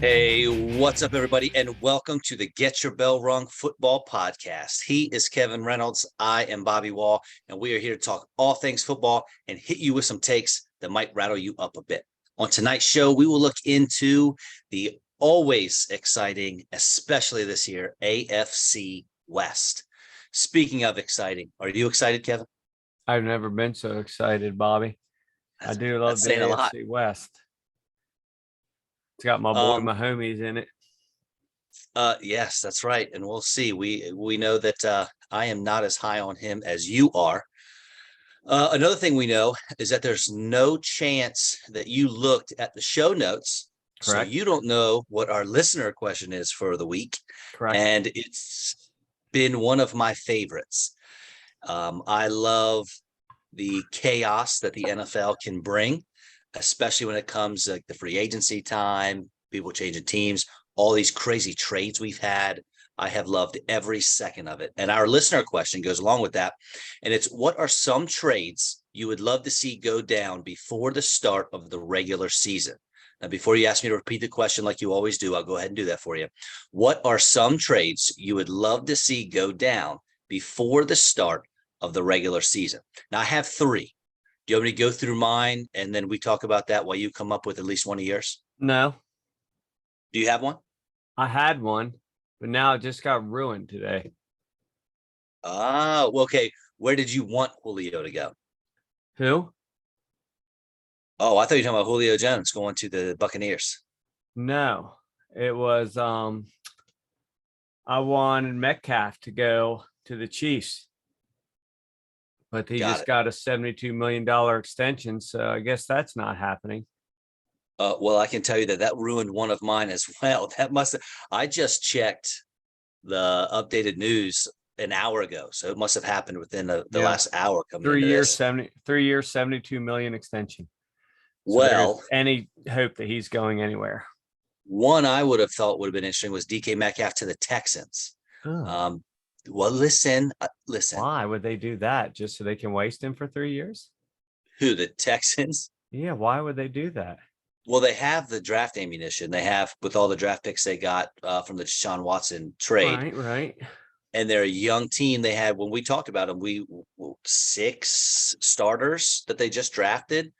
Hey, what's up, everybody, and welcome to the Get Your Bell Rung Football Podcast. He is Kevin Reynolds. I am Bobby Wall, and we are here to talk all things football and hit you with some takes that might rattle you up a bit. On tonight's show, we will look into the always exciting, especially this year, AFC West. Speaking of exciting, are you excited, Kevin? I've never been so excited, Bobby. I do love the AFC West. It's got my boy, my homies in it. Yes, that's right. And we'll see. We know that I am not as high on him as you are. Another thing we know is that there's no chance that you looked at the show notes. Correct. So you don't know what our listener question is for the week. Correct. And it's been one of my favorites. I love the chaos that the NFL can bring, especially when it comes like the free agency time, people changing teams, all these crazy trades we've had. I have loved every second of it. And our listener question goes along with that. And it's, what are some trades you would love to see go down before the start of the regular season? Now, before you ask me to repeat the question like you always do, I'll go ahead and do that for you. What are some trades you would love to see go down before the start of the regular season? Now, I have three. Do you want me to go through mine and then we talk about that while you come up with at least one of yours? No. Do you have one? I had one, but now it just got ruined today. Oh, well, okay. Where did you want Julio to go? Who? Oh, I thought you were talking about Julio Jones going to the Buccaneers. No, it was I wanted Metcalf to go to the Chiefs, but he got a $72 million extension, so I guess that's not happening. Well, I can tell you that ruined one of mine as well. I just checked the updated news an hour ago, so it must have happened within the last hour. Coming 3 years, 72 million extension. So well, any hope that he's going anywhere? One I would have thought would have been interesting was DK Metcalf to the Texans. Oh. Well, listen. Why would they do that? Just so they can waste him for 3 years? Who, the Texans? Yeah, why would they do that? Well, they have the draft ammunition. They have, with all the draft picks they got from the Deshaun Watson trade. Right. And they're a young team. They had, when we talked about them, 6 starters that they just drafted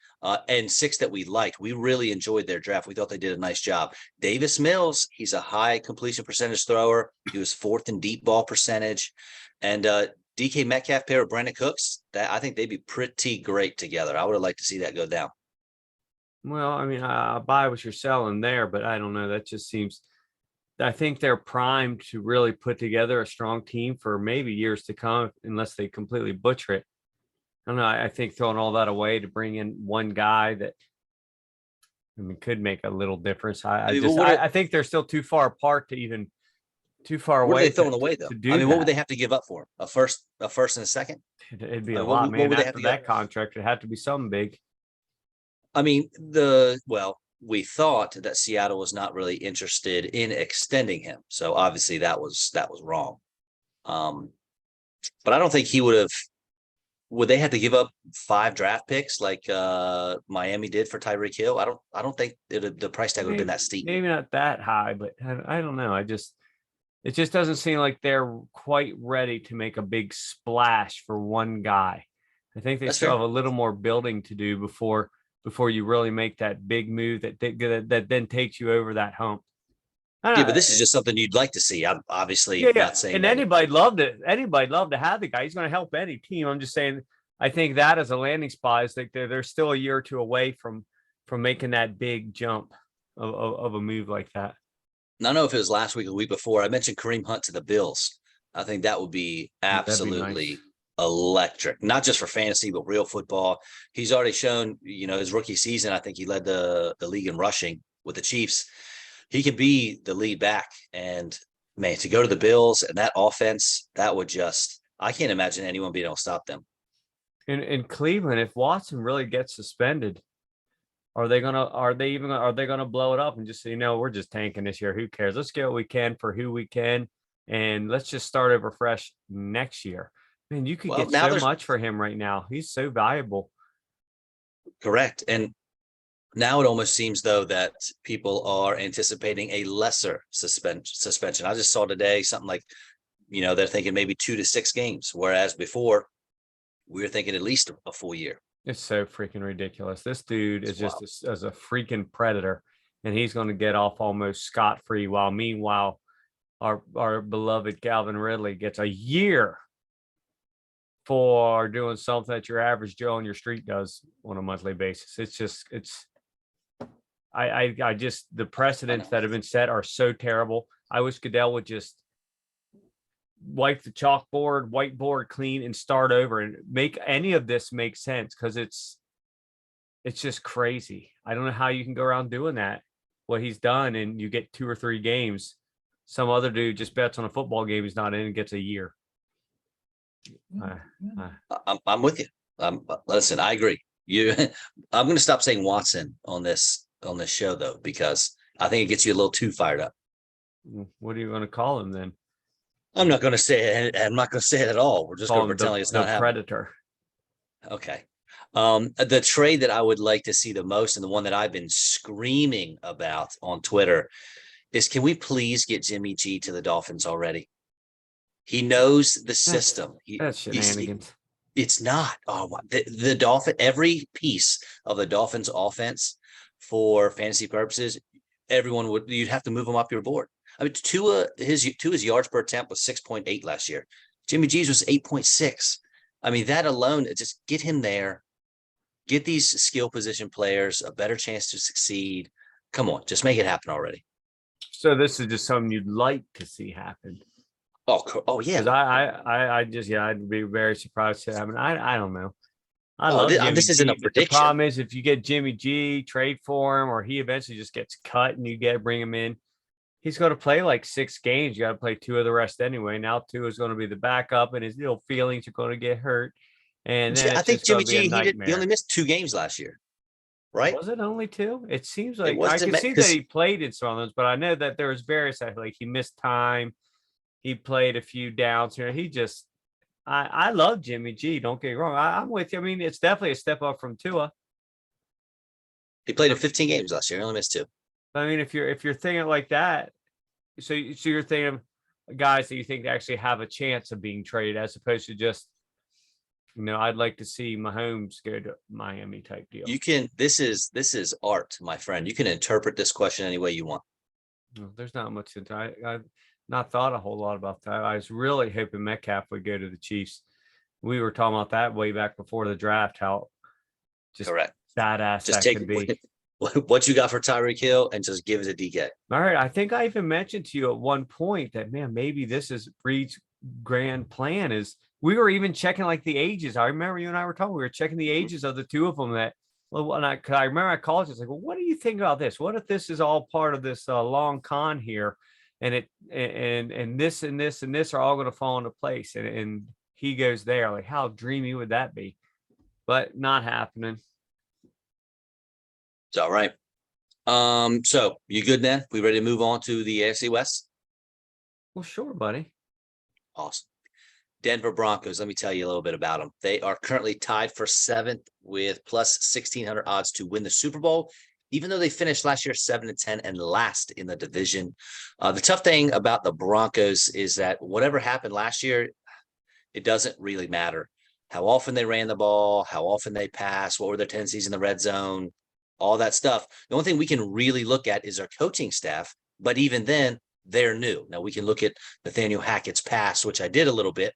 and 6 that we liked. We really enjoyed their draft. We thought they did a nice job. Davis Mills, he's a high completion percentage thrower. He was 4th in deep ball percentage. And DK Metcalf pair with Brandon Cooks, I think they'd be pretty great together. I would have liked to see that go down. Well, I mean, I buy what you're selling there, but I don't know. That just seems, I think they're primed to really put together a strong team for maybe years to come, unless they completely butcher it. I don't know. I think throwing all that away to bring in one guy that, I mean, could make a little difference. I think they're still too far apart to even too far away. What are they throwing away though? I mean, what would they have to give up for him? A first and a second? It'd be a lot, man. After that contract, it had to be something big. I mean, we thought that Seattle was not really interested in extending him. So obviously that was wrong. But I don't think he would they have to give up 5 draft picks like Miami did for Tyreek Hill? I don't think the price tag would have been that steep. Maybe not that high, but I don't know. It just doesn't seem like they're quite ready to make a big splash for one guy. I think they still have a little more building to do before you really make that big move that then takes you over that hump. Yeah, but this is just something you'd like to see. I'm obviously not saying. And anybody'd love to have the guy. He's going to help any team. I'm just saying, I think that as a landing spot is like they're still a year or two away from making that big jump of a move like that. I don't know if it was last week or the week before. I mentioned Kareem Hunt to the Bills. I think that would be absolutely electric, not just for fantasy, but real football. He's already shown, his rookie season, I think he led the league in rushing with the Chiefs. He could be the lead back, and man, to go to the Bills and that offense, that would I can't imagine anyone being able to stop them. In Cleveland, if Watson really gets suspended, are they gonna blow it up and just say, we're just tanking this year? Who cares? Let's get what we can for who we can, and let's just start over fresh next year. Man, you could get so much for him right now. He's so valuable. Correct. And Now it almost seems though that people are anticipating a lesser suspension. I just saw today something like, they're thinking maybe 2 to 6 games, whereas before we were thinking at least a full year. It's so freaking ridiculous. This dude is It's just wild. as a freaking predator, and he's going to get off almost scot-free. While meanwhile, our beloved Calvin Ridley gets a year for doing something that your average Joe on your street does on a monthly basis. I just, the precedents that have been set are so terrible. I wish Goodell would just wipe the whiteboard clean and start over and make any of this make sense, because it's just crazy. I don't know how you can go around doing that, what he's done, and you get 2 or 3 games. Some other dude just bets on a football game he's not in and gets a year. I'm with you. Listen, I agree. I'm going to stop saying Watson on this show though, because I think it gets you a little too fired up. What are you going to call him then? I'm not going to say it. I'm not going to say it at all. We're just going to pretend like it's not happening. Predator. Okay. The trade that I would like to see the most, and the one that I've been screaming about on Twitter, is can we please get Jimmy G to the Dolphins already? He knows the system. That's shenanigans. It's not. Oh, the Dolphin, every piece of the Dolphins offense for fantasy purposes, you'd have to move him up your board. I mean, Tua's yards per attempt was 6.8 last year. Jimmy G's was 8.6. I mean, that alone, just get him there. Get these skill position players a better chance to succeed. Come on, just make it happen already. So this is just something you'd like to see happen. Oh yeah. Because I'd be very surprised to happen. I don't know. I love Jimmy this isn't G, a prediction. the problem is if you get Jimmy G, trade for him, or he eventually just gets cut and you bring him in, he's going to play like 6 games. You got to play 2 of the rest anyway. Now 2 is going to be the backup, and his little feelings are going to get hurt. And then I think Jimmy G, he only missed 2 games last year, right? Was it only 2? It seems like I can see that he played in some of those, but I know that there was various, like he missed time. He played a few downs here. I love Jimmy G. Don't get me wrong. I'm with you. I mean, it's definitely a step up from Tua. He played in 15 games last year. He only missed 2. I mean, if you're thinking like that, so you're thinking of guys that you think actually have a chance of being traded, as opposed to just, I'd like to see Mahomes go to Miami type deal. You can. This is art, my friend. You can interpret this question any way you want. No, there's not much to I've not thought a whole lot about that. I was really hoping Metcalf would go to the Chiefs. We were talking about that way back before the draft, how just correct badass just that could be. What you got for Tyreek Hill and just give it to DK. All right. I think I even mentioned to you at one point that, man, maybe this is Reed's grand plan. Is we were even checking like the ages. I remember you and I were talking, we were checking the ages of the 2 of them that, and I remember I called you, like, well, what do you think about this? What if this is all part of this long con here? And this and this and this are all going to fall into place. And he goes there. Like, how dreamy would that be? But not happening. It's all right. So you good then? We ready to move on to the AFC West? Well, sure, buddy. Awesome. Denver Broncos. Let me tell you a little bit about them. They are currently tied for 7th with plus 1,600 odds to win the Super Bowl, even though they finished last year 7-10 and last in the division. The tough thing about the Broncos is that whatever happened last year, it doesn't really matter. How often they ran the ball, how often they passed, what were their tendencies in the red zone, all that stuff. The only thing we can really look at is our coaching staff, but even then, they're new. Now we can look at Nathaniel Hackett's pass, which I did a little bit.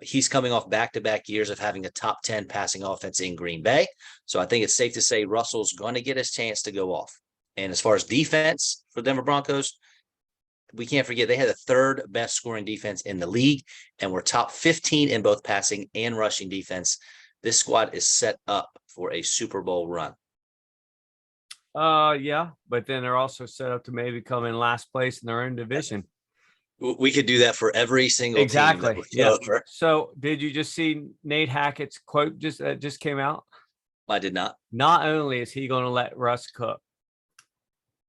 He's coming off back-to-back years of having a top 10 passing offense in Green Bay. So I think it's safe to say Russell's going to get his chance to go off. And as far as defense for Denver Broncos, we can't forget they had the 3rd best scoring defense in the league, and we're top 15 in both passing and rushing defense. This squad is set up for a Super Bowl run. Yeah, but then they're also set up to maybe come in last place in their own division. We could do that for every single exactly. team. Yeah. Over. So did you just see Nate Hackett's quote just came out? I did not. Not only is he going to let Russ cook,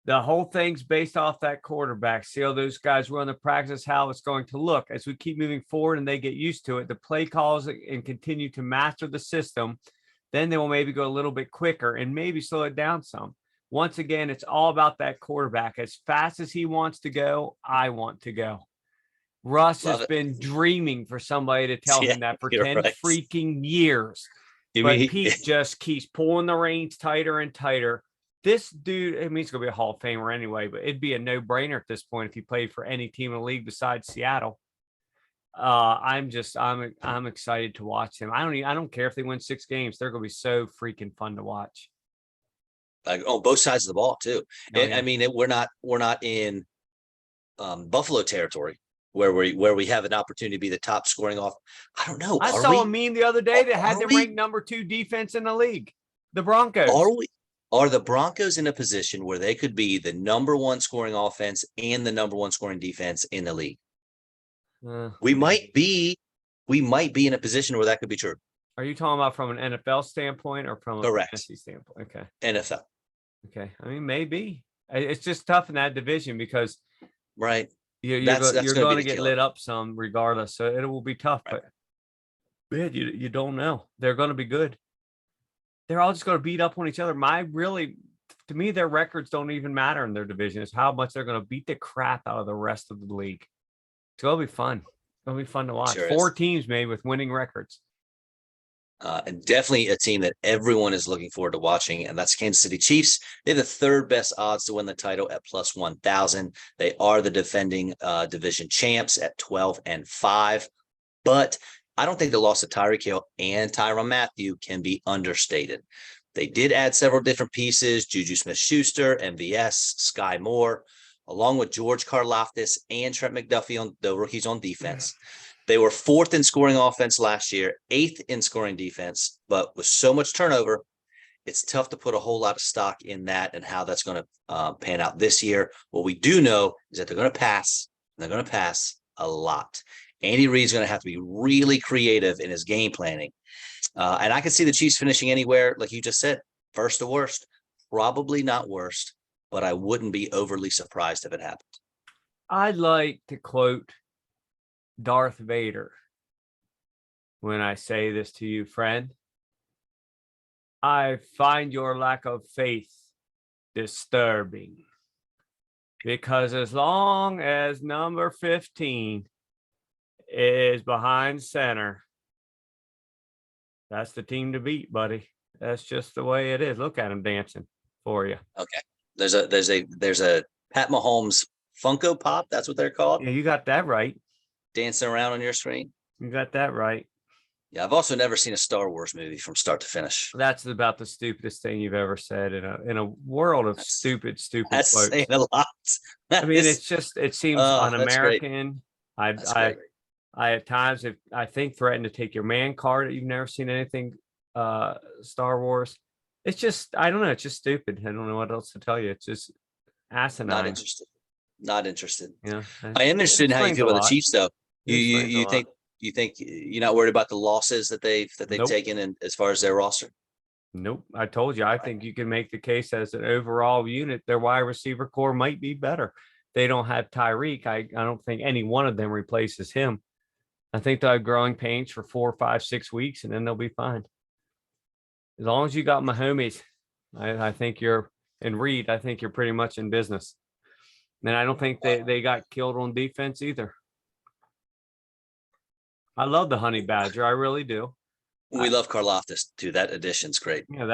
the whole thing's based off that quarterback. See how those guys run the practice, how it's going to look as we keep moving forward and they get used to it. The play calls and continue to master the system. Then they will maybe go a little bit quicker and maybe slow it down some. once again, it's all about that quarterback. As fast as he wants to go, I want to go. Russ Love has it. been dreaming for somebody to tell Yeah, him that for you're 10 right. freaking years. You But mean Pete just keeps pulling the reins tighter and tighter. This dude, I mean, he's going to be a Hall of Famer anyway, but it'd be a no-brainer at this point if he played for any team in the league besides Seattle. I'm excited to watch him. I don't care if they win 6 games. They're going to be so freaking fun to watch. like on both sides of the ball too? Oh, yeah. I mean, we're not in Buffalo territory where we have an opportunity to be the top scoring off. I don't know. I Are saw we? a meme the other day that had Are them we? ranked number 2 defense in the league. The Broncos. Are we? Are the Broncos in a position where they could be the number 1 scoring offense and the number 1 scoring defense in the league? We might be in a position where that could be true. Are you talking about from an NFL standpoint or from a Correct. fantasy standpoint? Okay. NFL. Okay. I mean, maybe. It's just tough in that division because Right. you're That's going gonna be to the get killer. lit up some regardless. So it will be tough, Right. but man, you don't know. They're going to be good. They're all just going to beat up on each other. To me, their records don't even matter in their division. It's how much they're going to beat the crap out of the rest of the league. It's going to be fun. It's going to be fun to watch. Sure 4 is. teams made with winning records. And definitely a team that everyone is looking forward to watching, and that's Kansas City Chiefs. They're the 3rd best odds to win the title at plus 1,000. They are the defending division champs at 12-5. But I don't think the loss of Tyreek Hill and Tyrann Mathieu can be understated. They did add several different pieces: Juju Smith-Schuster, MVS, Sky Moore, along with George Karlaftis and Trent McDuffie on the rookies on defense. They were 4th in scoring offense last year, 8th in scoring defense, but with so much turnover, it's tough to put a whole lot of stock in that and how that's going to pan out this year. What we do know is that they're going to pass. They're going to pass a lot. Andy Reid's going to have to be really creative in his game planning. And I can see the Chiefs finishing anywhere, like you just said, first to worst, probably not worst, but I wouldn't be overly surprised if it happened. I'd like to quote Darth Vader when I say this to you, friend. I find your lack of faith disturbing, because as long as number 15 is behind center, that's the team to beat, buddy. That's just the way it is. Look at him dancing for you. Okay. There's a Pat Mahomes Funko Pop. That's what they're called. Yeah, you got that right. Dancing around on your screen. You got that right. Yeah, I've also never seen a Star Wars movie from start to finish. That's about the stupidest thing you've ever said in a world of stupid That's quotes. saying a lot. I mean, it seems un-American. I at times, if I think, threaten to take your man card. You've never seen anything Star Wars. It's just, I don't know. It's just stupid. I don't know what else to tell you. It's just asinine. Not interested. Yeah. I am interested in how you feel about the Chiefs, though. You think you're not worried about the losses that they've Nope. taken in as far as their roster? Nope. I told you. I think you can make the case as an overall unit, their wide receiver core might be better. They don't have Tyreek. I don't think any one of them replaces him. I think they'll have growing pains for 4, 5, 6 weeks, and then they'll be fine. As long as you got Mahomes, I think you're, and Reed, I think you're pretty much in business. And I don't think they got killed on defense either. I love the Honey Badger. I really do. We love Karlaftis too. That addition's great. Yeah,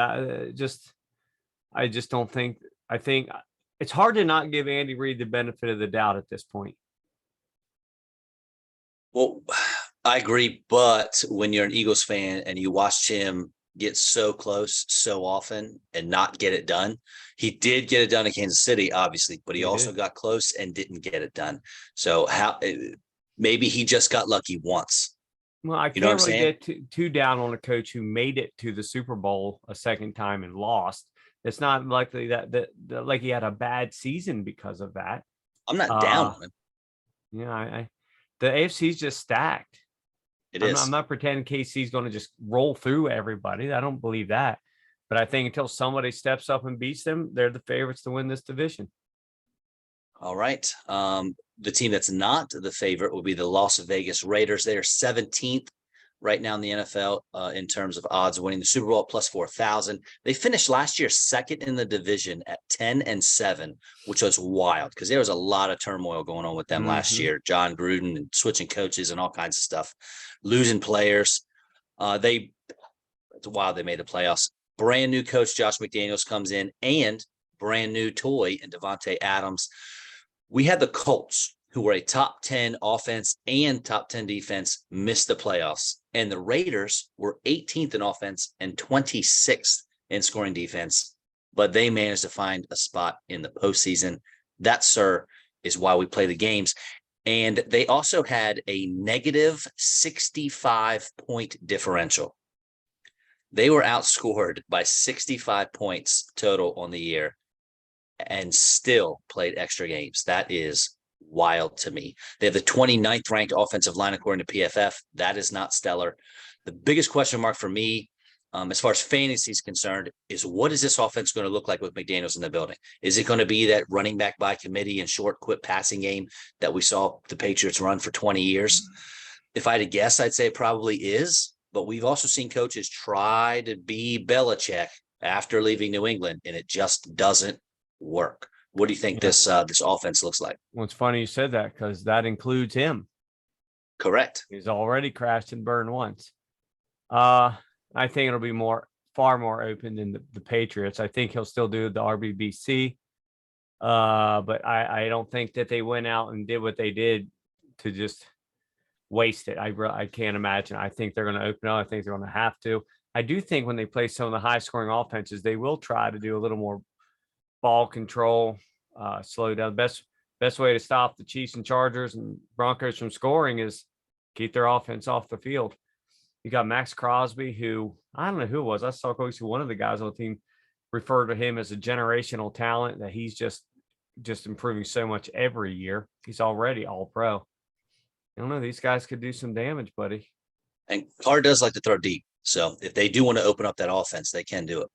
I just don't think. I think it's hard to not give Andy Reid the benefit of the doubt at this point. Well, I agree, but when you're an Eagles fan and you watched him get so close so often and not get it done, he did get it done in Kansas City, obviously, but he also got close and didn't get it done. So maybe he just got lucky once. Well, I can't really get too down on a coach who made it to the Super Bowl a second time and lost. It's not likely that like he had a bad season because of that. I'm not down on him. Yeah, the AFC is just stacked. I'm not pretending KC's going to just roll through everybody. I don't believe that. But I think until somebody steps up and beats them, they're the favorites to win this division. All right. The team that's not the favorite will be the Las Vegas Raiders. They are 17th right now in the NFL in terms of odds of winning the Super Bowl, plus 4,000. They finished last year second in the division at 10-7, which was wild because there was a lot of turmoil going on with them last year. John Gruden and switching coaches and all kinds of stuff, losing players. It's wild they made the playoffs. Brand new coach Josh McDaniels comes in, and brand new toy in Davante Adams. We had the Colts, who were a top 10 offense and top 10 defense, miss the playoffs. And the Raiders were 18th in offense and 26th in scoring defense, but they managed to find a spot in the postseason. That, sir, is why we play the games. And they also had a negative 65-point differential. They were outscored by 65 points total on the year and still played extra games. That is wild to me. They have the 29th ranked offensive line according to PFF. That is not stellar. The biggest question mark for me, as far as fantasy is concerned, is what is this offense going to look like with McDaniels in the building? Is it going to be that running back by committee and short, quick passing game that we saw the Patriots run for 20 years? If I had to guess, I'd say it probably is. But we've also seen coaches try to be Belichick after leaving New England, and it just doesn't work. What do you think this offense looks like? Well, it's funny you said that because that includes him. Correct. He's already crashed and burned once. I think it'll be far more open than the Patriots. I think he'll still do the RBBC. But I don't think that they went out and did what they did to just waste it. I can't imagine. I think they're going to open up. I think they're going to have to. I do think when they play some of the high scoring offenses, they will try to do a little more ball control, slow down. Best way to stop the Chiefs and Chargers and Broncos from scoring is keep their offense off the field. You got Max Crosby, who I don't know who it was. I saw one of the guys on the team refer to him as a generational talent, that he's just improving so much every year. He's already all pro. I don't know. These guys could do some damage, buddy. And Carr does like to throw deep. So if they do want to open up that offense, they can do it.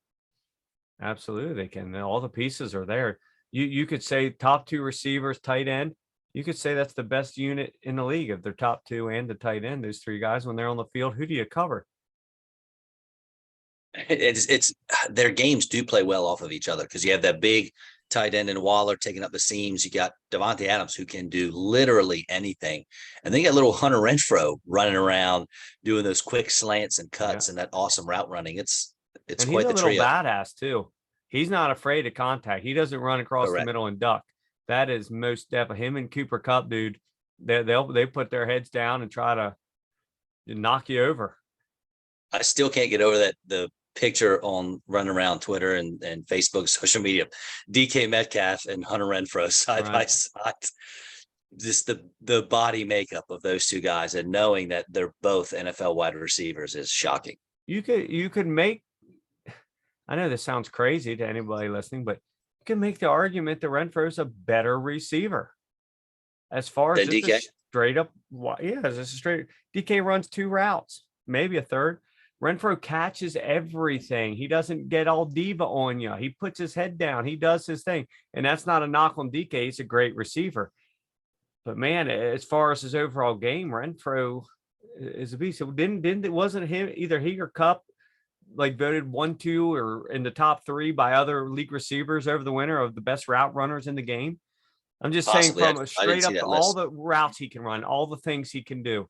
Absolutely, they can. All the pieces are there. You could say top two receivers, tight end. You could say that's the best unit in the league of their top two and the tight end. Those three guys, when they're on the field, who do you cover? It's their games do play well off of each other because you have that big tight end and Waller taking up the seams. You got Davante Adams, who can do literally anything. And then you got little Hunter Renfrow running around doing those quick slants and cuts and that awesome route running. It's quite the trio. He's a little badass too. He's not afraid of contact. He doesn't run across the middle and duck. That is most definitely him and Cooper Kupp, dude. They put their heads down and try to knock you over. I still can't get over the picture on running around Twitter and Facebook, social media, DK Metcalf and Hunter Renfrow side by side. Just the body makeup of those two guys, and knowing that they're both NFL wide receivers is shocking. You could make, I know this sounds crazy to anybody listening, but you can make the argument that Renfro's a better receiver. As far as DK? Straight up, as a straight, DK runs two routes, maybe a third. Renfrow catches everything. He doesn't get all diva on you. He puts his head down. He does his thing. And that's not a knock on DK. He's a great receiver. But man, as far as his overall game, Renfrow is a beast. It wasn't him, either he or Kupp, like voted 1, 2, or in the top 3 by other league receivers over the winter of the best route runners in the game. I'm just saying from a straight up all the routes he can run, all the things he can do.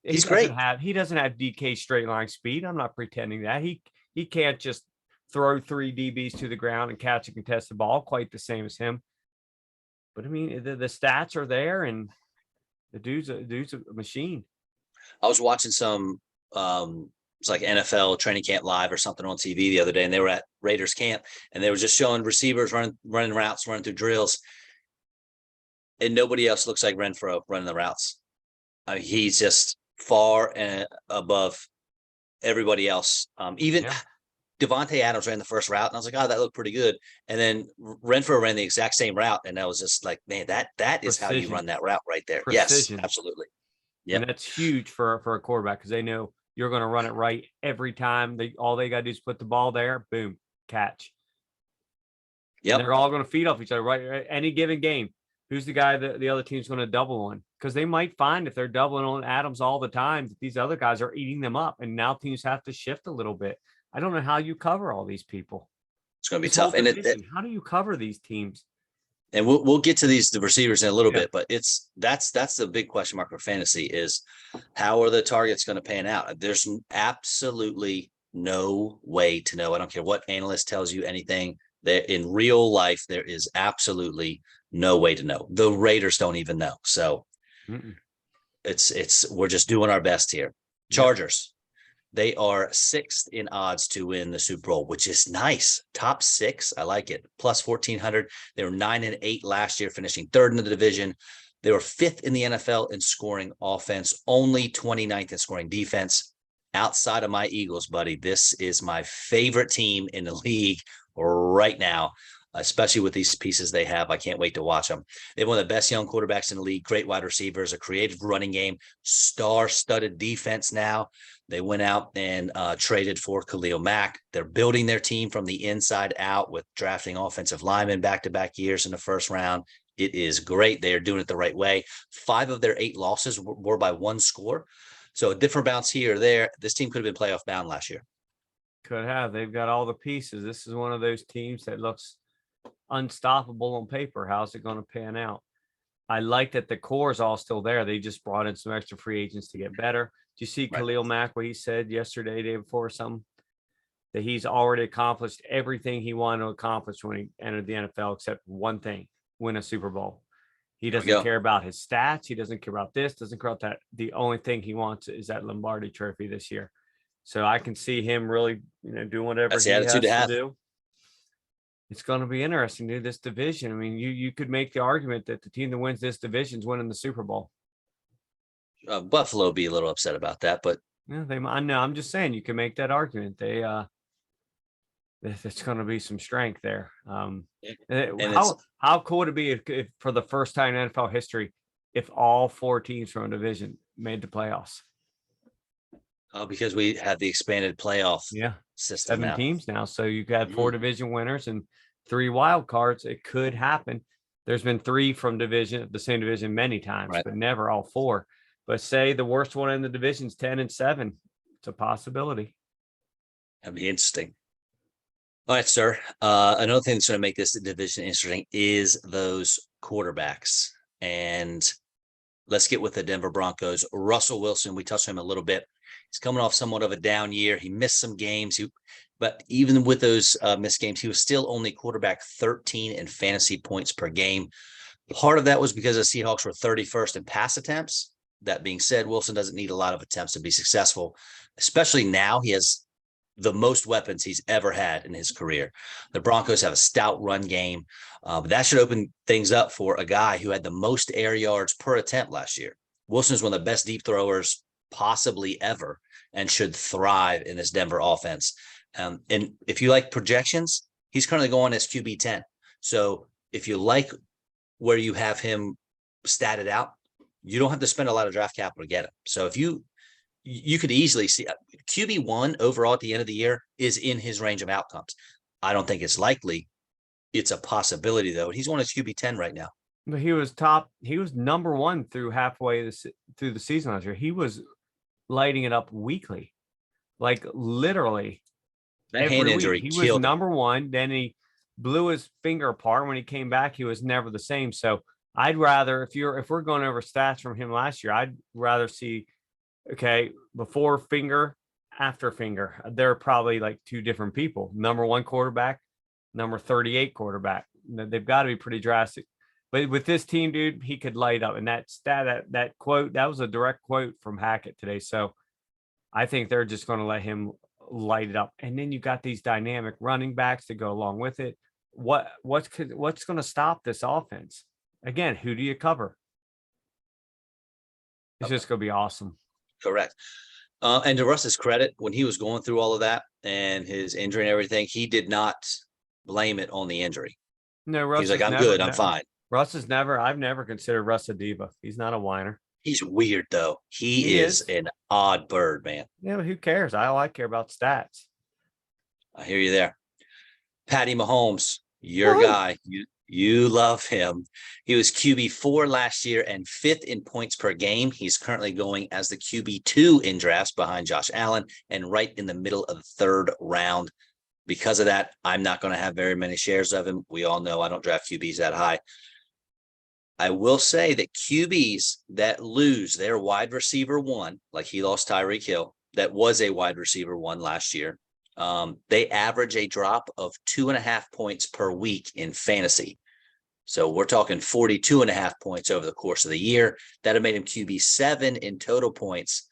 He's great. He doesn't have DK straight line speed. I'm not pretending that. He can't just throw 3 DBs to the ground and catch a contested ball quite the same as him. But I mean, the stats are there, and the dude's a machine. I was watching some it's like NFL training camp live or something on TV the other day, and they were at Raiders camp, and they were just showing receivers running routes, running through drills, and nobody else looks like Renfrow running the routes. I mean, he's just far and above everybody else. Even Davante Adams ran the first route, and I was like, oh, that looked pretty good. And then Renfrow ran the exact same route, and I was just like, man, that is how you run that route right there. Precision. Yes, absolutely. Yeah, and that's huge for a quarterback, because they know you're going to run it right every time. All they got to do is put the ball there, boom, catch. Yeah, they're all going to feed off each other, right? Any given game, who's the guy that the other team's going to double on? because they might find if they're doubling on Adams all the time that these other guys are eating them up, and now teams have to shift a little bit. I don't know how you cover all these people. It's going to be This whole tough. And division, how do you cover these teams? and we'll get to the receivers in a little Yeah. bit, but that's the big question mark for fantasy is how are the targets going to pan out? There's absolutely no way to know. I don't care what analyst tells you anything. There in real life, there is absolutely no way to know. The Raiders don't even know. So we're just doing our best here. Chargers. They are 6th in odds to win the Super Bowl, which is nice. Top 6. I like it. Plus 1,400. They were 9-8 last year, finishing 3rd in the division. They were 5th in the NFL in scoring offense, only 29th in scoring defense. Outside of my Eagles, buddy, this is my favorite team in the league right now, especially with these pieces they have. I can't wait to watch them. They have one of the best young quarterbacks in the league, great wide receivers, a creative running game, star-studded defense now. They went out and traded for Khalil Mack. They're building their team from the inside out with drafting offensive linemen back-to-back years in the first round. It is great. They are doing it the right way. 5 of their 8 losses were by 1 score. So a different bounce here or there. This team could have been playoff bound last year. Could have. They've got all the pieces. This is one of those teams that looks unstoppable on paper. How's it going to pan out? I like that the core is all still there. They just brought in some extra free agents to get better. Do you see Khalil Mack, what he said yesterday, day before, or something? That he's already accomplished everything he wanted to accomplish when he entered the NFL, except one thing: win a Super Bowl. He doesn't care about his stats. He doesn't care about this, doesn't care about that. The only thing he wants is that Lombardi trophy this year. So I can see him really, doing whatever he has to do. It's going to be interesting, dude, this division. I mean, you could make the argument that the team that wins this division is winning the Super Bowl. Buffalo be a little upset about that, but yeah, I know. I'm just saying you can make that argument. There's going to be some strength there. How cool would it be if for the first time in NFL history, if all 4 teams from a division made the playoffs? Because we have the expanded playoff system 7 now. teams now. So you got 4 division winners and 3 wild cards. It could happen. There's been 3 from the same division many times, but never all 4. But say the worst one in the division is 10-7. It's a possibility. That'd be interesting. All right, sir. Another thing that's going to make this division interesting is those quarterbacks. And let's get with the Denver Broncos. Russell Wilson, we touched on him a little bit. He's coming off somewhat of a down year. He missed some games. But even with those missed games, he was still only quarterback 13 in fantasy points per game. Part of that was because the Seahawks were 31st in pass attempts. That being said, Wilson doesn't need a lot of attempts to be successful, especially now. He has the most weapons he's ever had in his career. The Broncos have a stout run game, but that should open things up for a guy who had the most air yards per attempt last year. Wilson is one of the best deep throwers possibly ever and should thrive in this Denver offense. And if you like projections, he's currently going as QB 10. So if you like where you have him statted out, you don't have to spend a lot of draft capital to get him. So if you could easily see QB1 overall at the end of the year is in his range of outcomes. I don't think it's likely. It's a possibility, though. He's on his QB 10 right now. But he was number 1 through halfway through the season last year. He was lighting it up weekly, like literally. That hand injury he was number 1. Then he blew his finger apart. When he came back, he was never the same. So I'd rather, if we're going over stats from him last year, I'd rather see, before finger, after finger. They're probably like 2 different people. Number 1 quarterback, number 38 quarterback. They've got to be pretty drastic. But with this team, dude, he could light up. And that quote, that was a direct quote from Hackett today. So I think they're just going to let him light it up. And then you got these dynamic running backs to go along with it. What's going to stop this offense? Again, who do you cover? It's just going to be awesome. Correct. And to Russ's credit, when he was going through all of that and his injury and everything, he did not blame it on the injury. No, Russ. He's like, I'm good. I'm fine. I've never considered Russ a diva. He's not a whiner. He's weird, though. He is an odd bird, man. Yeah, but who cares? All I care about stats. I hear you there. Patty Mahomes, your guy. You love him. He was QB4 last year and 5th in points per game. He's currently going as the QB2 in drafts behind Josh Allen and right in the middle of the 3rd round. Because of that, I'm not going to have very many shares of him. We all know I don't draft QBs that high. I will say that QBs that lose their wide receiver one, like he lost Tyreek Hill, that was a wide receiver one last year. They average a drop of 2.5 points per week in fantasy. So we're talking 42.5 points over the course of the year. That have made him QB7 in total points,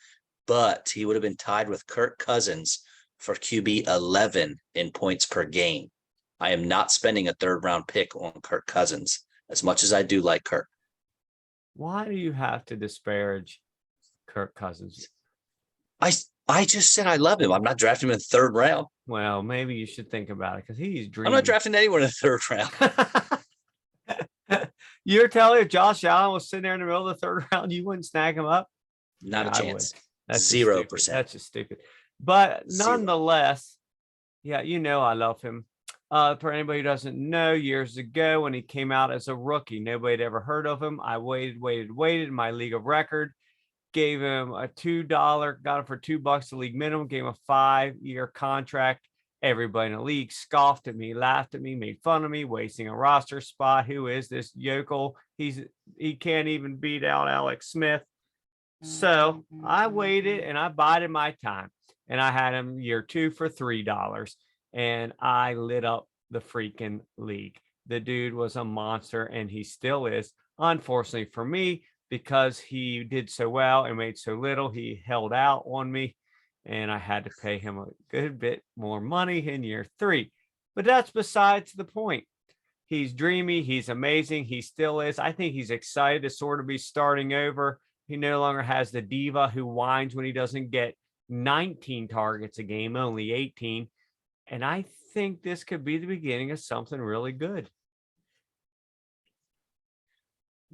but he would have been tied with Kirk Cousins for QB11 in points per game. I am not spending a 3rd round pick on Kirk Cousins as much as I do like Kirk. Why do you have to disparage Kirk Cousins? I just said I love him. I'm not drafting him in the 3rd round. Well, maybe you should think about it because he's dreaming. I'm not drafting anyone in the 3rd round. You're telling me if Josh Allen was sitting there in the middle of the 3rd round, you wouldn't snag him up? Not a chance. That's 0%. That's just stupid. But nonetheless, yeah, I love him. For anybody who doesn't know, years ago when he came out as a rookie, nobody had ever heard of him. I waited in my league of record, gave him a $2, got him for $2 the league minimum, gave him a 5-year contract. Everybody in the league scoffed at me, laughed at me, made fun of me, wasting a roster spot. Who is this yokel? He can't even beat out Alex Smith. So I waited and I bided my time, and I had him year 2 for $3. And I lit up the freaking league. The dude was a monster, and he still is. Unfortunately for me, because he did so well and made so little, he held out on me, and I had to pay him a good bit more money in year 3. But that's besides the point. He's dreamy. He's amazing. He still is. I think he's excited to sort of be starting over. He no longer has the diva who whines when he doesn't get 19 targets a game, only 18. And I think this could be the beginning of something really good.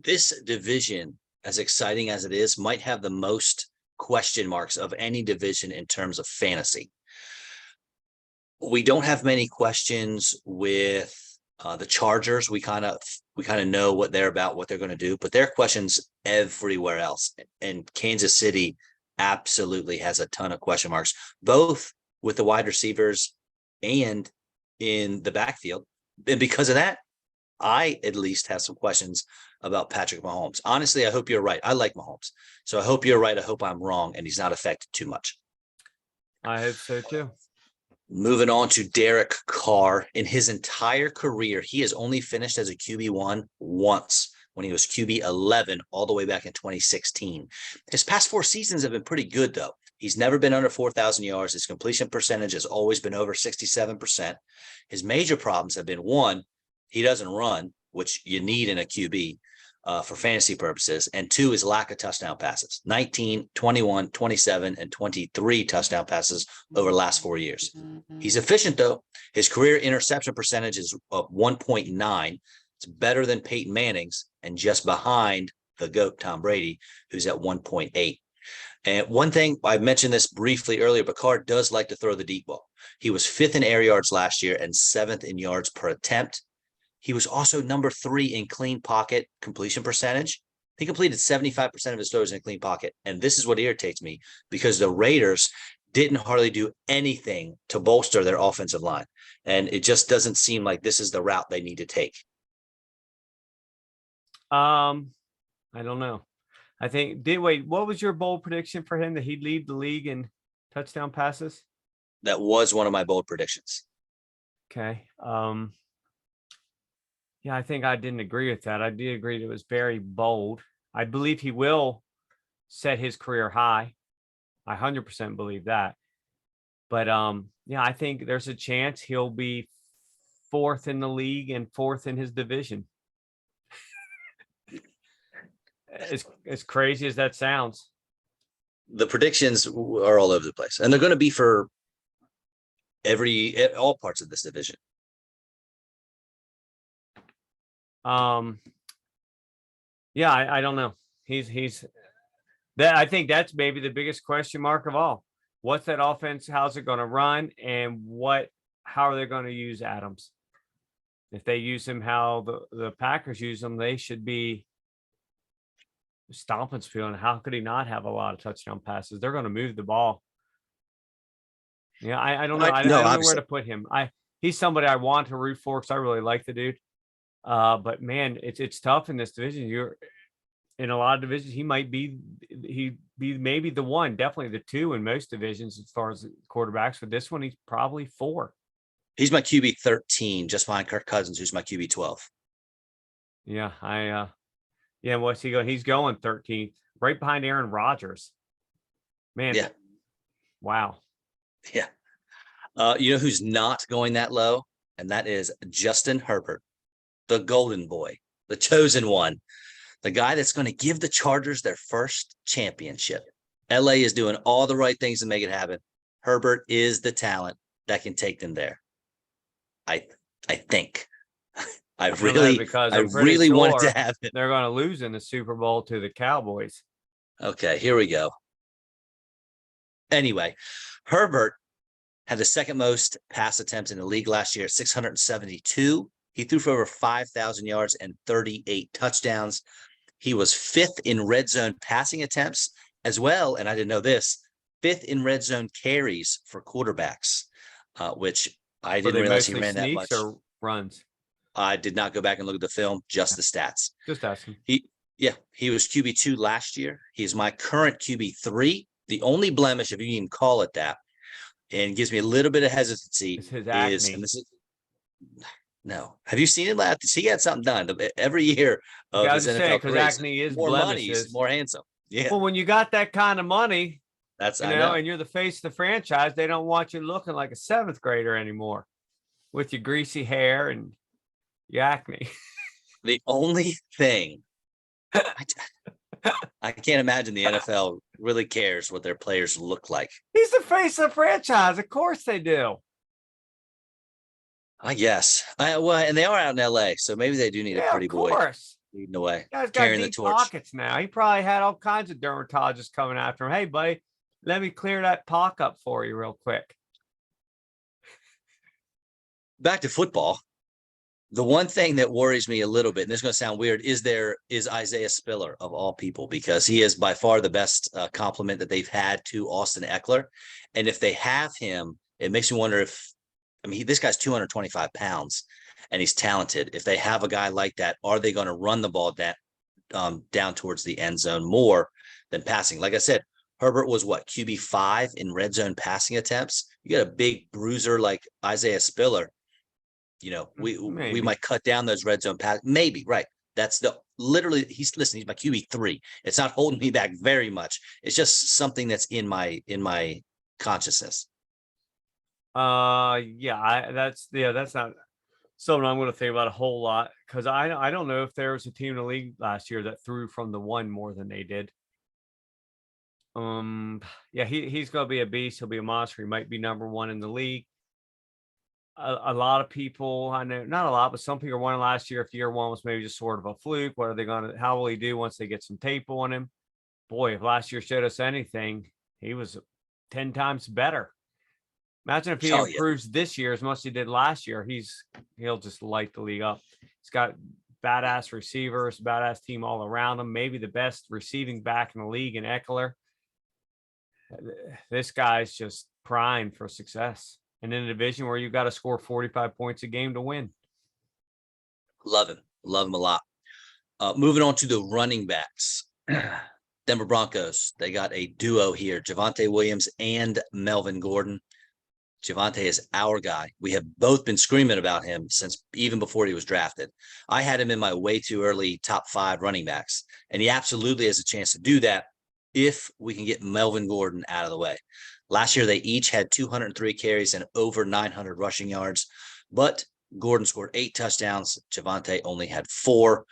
This division, as exciting as it is, might have the most question marks of any division in terms of fantasy. We don't have many questions with the Chargers. We kind of know what they're about, what they're going to do, but there are questions everywhere else. And Kansas City absolutely has a ton of question marks, both with the wide receivers and in the backfield. And because of that, I at least have some questions about Patrick Mahomes. Honestly, I hope you're right. I like Mahomes. So I hope you're right. I hope I'm wrong and he's not affected too much. I hope so too. Moving on to Derek Carr. In his entire career, he has only finished as a QB1 once, when he was QB11 all the way back in 2016. His past 4 seasons have been pretty good, though. He's never been under 4,000 yards. His completion percentage has always been over 67%. His major problems have been, 1, he doesn't run, which you need in a QB for fantasy purposes, and 2, his lack of touchdown passes. 19, 21, 27, and 23 touchdown passes over the last 4 years. He's efficient, though. His career interception percentage is 1.9. It's better than Peyton Manning's and just behind the GOAT Tom Brady, who's at 1.8. And one thing, I mentioned this briefly earlier, but Carr does like to throw the deep ball. He was 5th in air yards last year and 7th in yards per attempt. He was also number 3 in clean pocket completion percentage. He completed 75% of his throws in a clean pocket. And this is what irritates me, because the Raiders didn't hardly do anything to bolster their offensive line. And it just doesn't seem like this is the route they need to take. I don't know. I think, what was your bold prediction for him, that he'd lead the league in touchdown passes? That was one of my bold predictions. Okay. Yeah, I think I didn't agree with that. I did agree that it was very bold. I believe he will set his career high. I 100% believe that. But yeah, I think there's a chance he'll be 4th in the league and 4th in his division. As crazy as that sounds. The predictions are all over the place, and they're going to be for all parts of this division. Yeah, I don't know. He's that. I think that's maybe the biggest question mark of all. What's that offense? How's it going to run? And how are they going to use Adams? If they use him how the Packers use him, they should be stomping field. And how could he not have a lot of touchdown passes? They're going to move the ball. Yeah, I don't know. I No, don't know where obviously. to put him. He's somebody I want to root for because I really like the dude. But man, it's tough in this division. You're in a lot of divisions. He'd be maybe the one, definitely the two in most divisions as far as quarterbacks. But this one, he's probably 4. He's my QB 13, just behind Kirk Cousins, who's my QB 12. Yeah, yeah. What's he going? He's going 13th, right behind Aaron Rodgers. Man, Yeah, wow. yeah. You know who's not going that low? And that is Justin Herbert, the golden boy, the chosen one, the guy that's going to give the Chargers their first championship. LA is doing all the right things to make it happen. Herbert is the talent that can take them there. I think. I don't know, because I'm pretty really wanted to sure have it. they're going to lose in the Super Bowl to the Cowboys. Okay, here we go. Anyway, Herbert had the second most pass attempts in the league last year, 672. He threw for over 5,000 yards and 38 touchdowns. He was 5th in red zone passing attempts as well. And I didn't know this, 5th in red zone carries for quarterbacks, which I didn't realize he ran that much. Or runs? I did not go back and look at the film, just the stats. Just asking. He was QB2 last year. He is my current QB3. The only blemish, if you can even call it that, and gives me a little bit of hesitancy, It's his acne. No. Have you seen it last? He got something done every year of his NFL because career. acne is more blemishes. money, he's more handsome. Yeah. Well, when you got that kind of money, That's I know, and you're the face of the franchise, they don't want you looking like a 7th grader anymore with your greasy hair and your acne. The only thing I can't imagine the NFL really cares what their players look like. He's the face of the franchise. Of course they do. I guess. And they are out in LA, so maybe they do need a pretty boy leading the way, Guy's got carrying the deep torch. pockets now. He probably had all kinds of dermatologists coming after him. Hey, buddy, let me clear that pock up for you real quick. Back to football. The one thing that worries me a little bit, and this is going to sound weird, is Isaiah Spiller of all people, because he is by far the best compliment that they've had to Austin Eckler. And if they have him, it makes me wonder this guy's 225 pounds and he's talented. If they have a guy like that, are they going to run the ball down towards the end zone more than passing? Like I said, Herbert was QB5 in red zone passing attempts. You got a big bruiser like Isaiah Spiller. We might cut down those red zone pass. Maybe, right. That's he's my QB3. It's not holding me back very much. It's just something that's in my consciousness. That's not something I'm going to think about a whole lot, because I don't know if there was a team in the league last year that threw from the one more than they did. He's going to be a beast. He'll be a monster. He might be number 1 in the league. A lot of people, I know, not a lot, but some people won last year. If year 1 was maybe just sort of a fluke, how will he do once they get some tape on him? Boy, if last year showed us anything, he was 10 times better. Imagine if he improves this year as much as he did last year. He'll just light the league up. He's got badass receivers, badass team all around him. Maybe the best receiving back in the league in Eckler. This guy's just primed for success. And in a division where you've got to score 45 points a game to win. Love him a lot. Moving on to the running backs. Denver Broncos, they got a duo here, Javonte Williams and Melvin Gordon. Javonte is our guy. We have both been screaming about him since even before he was drafted. I had him in my way too early top 5 running backs, and he absolutely has a chance to do that if we can get Melvin Gordon out of the way. Last year, they each had 203 carries and over 900 rushing yards, but Gordon scored 8 touchdowns. Javonte only had 4.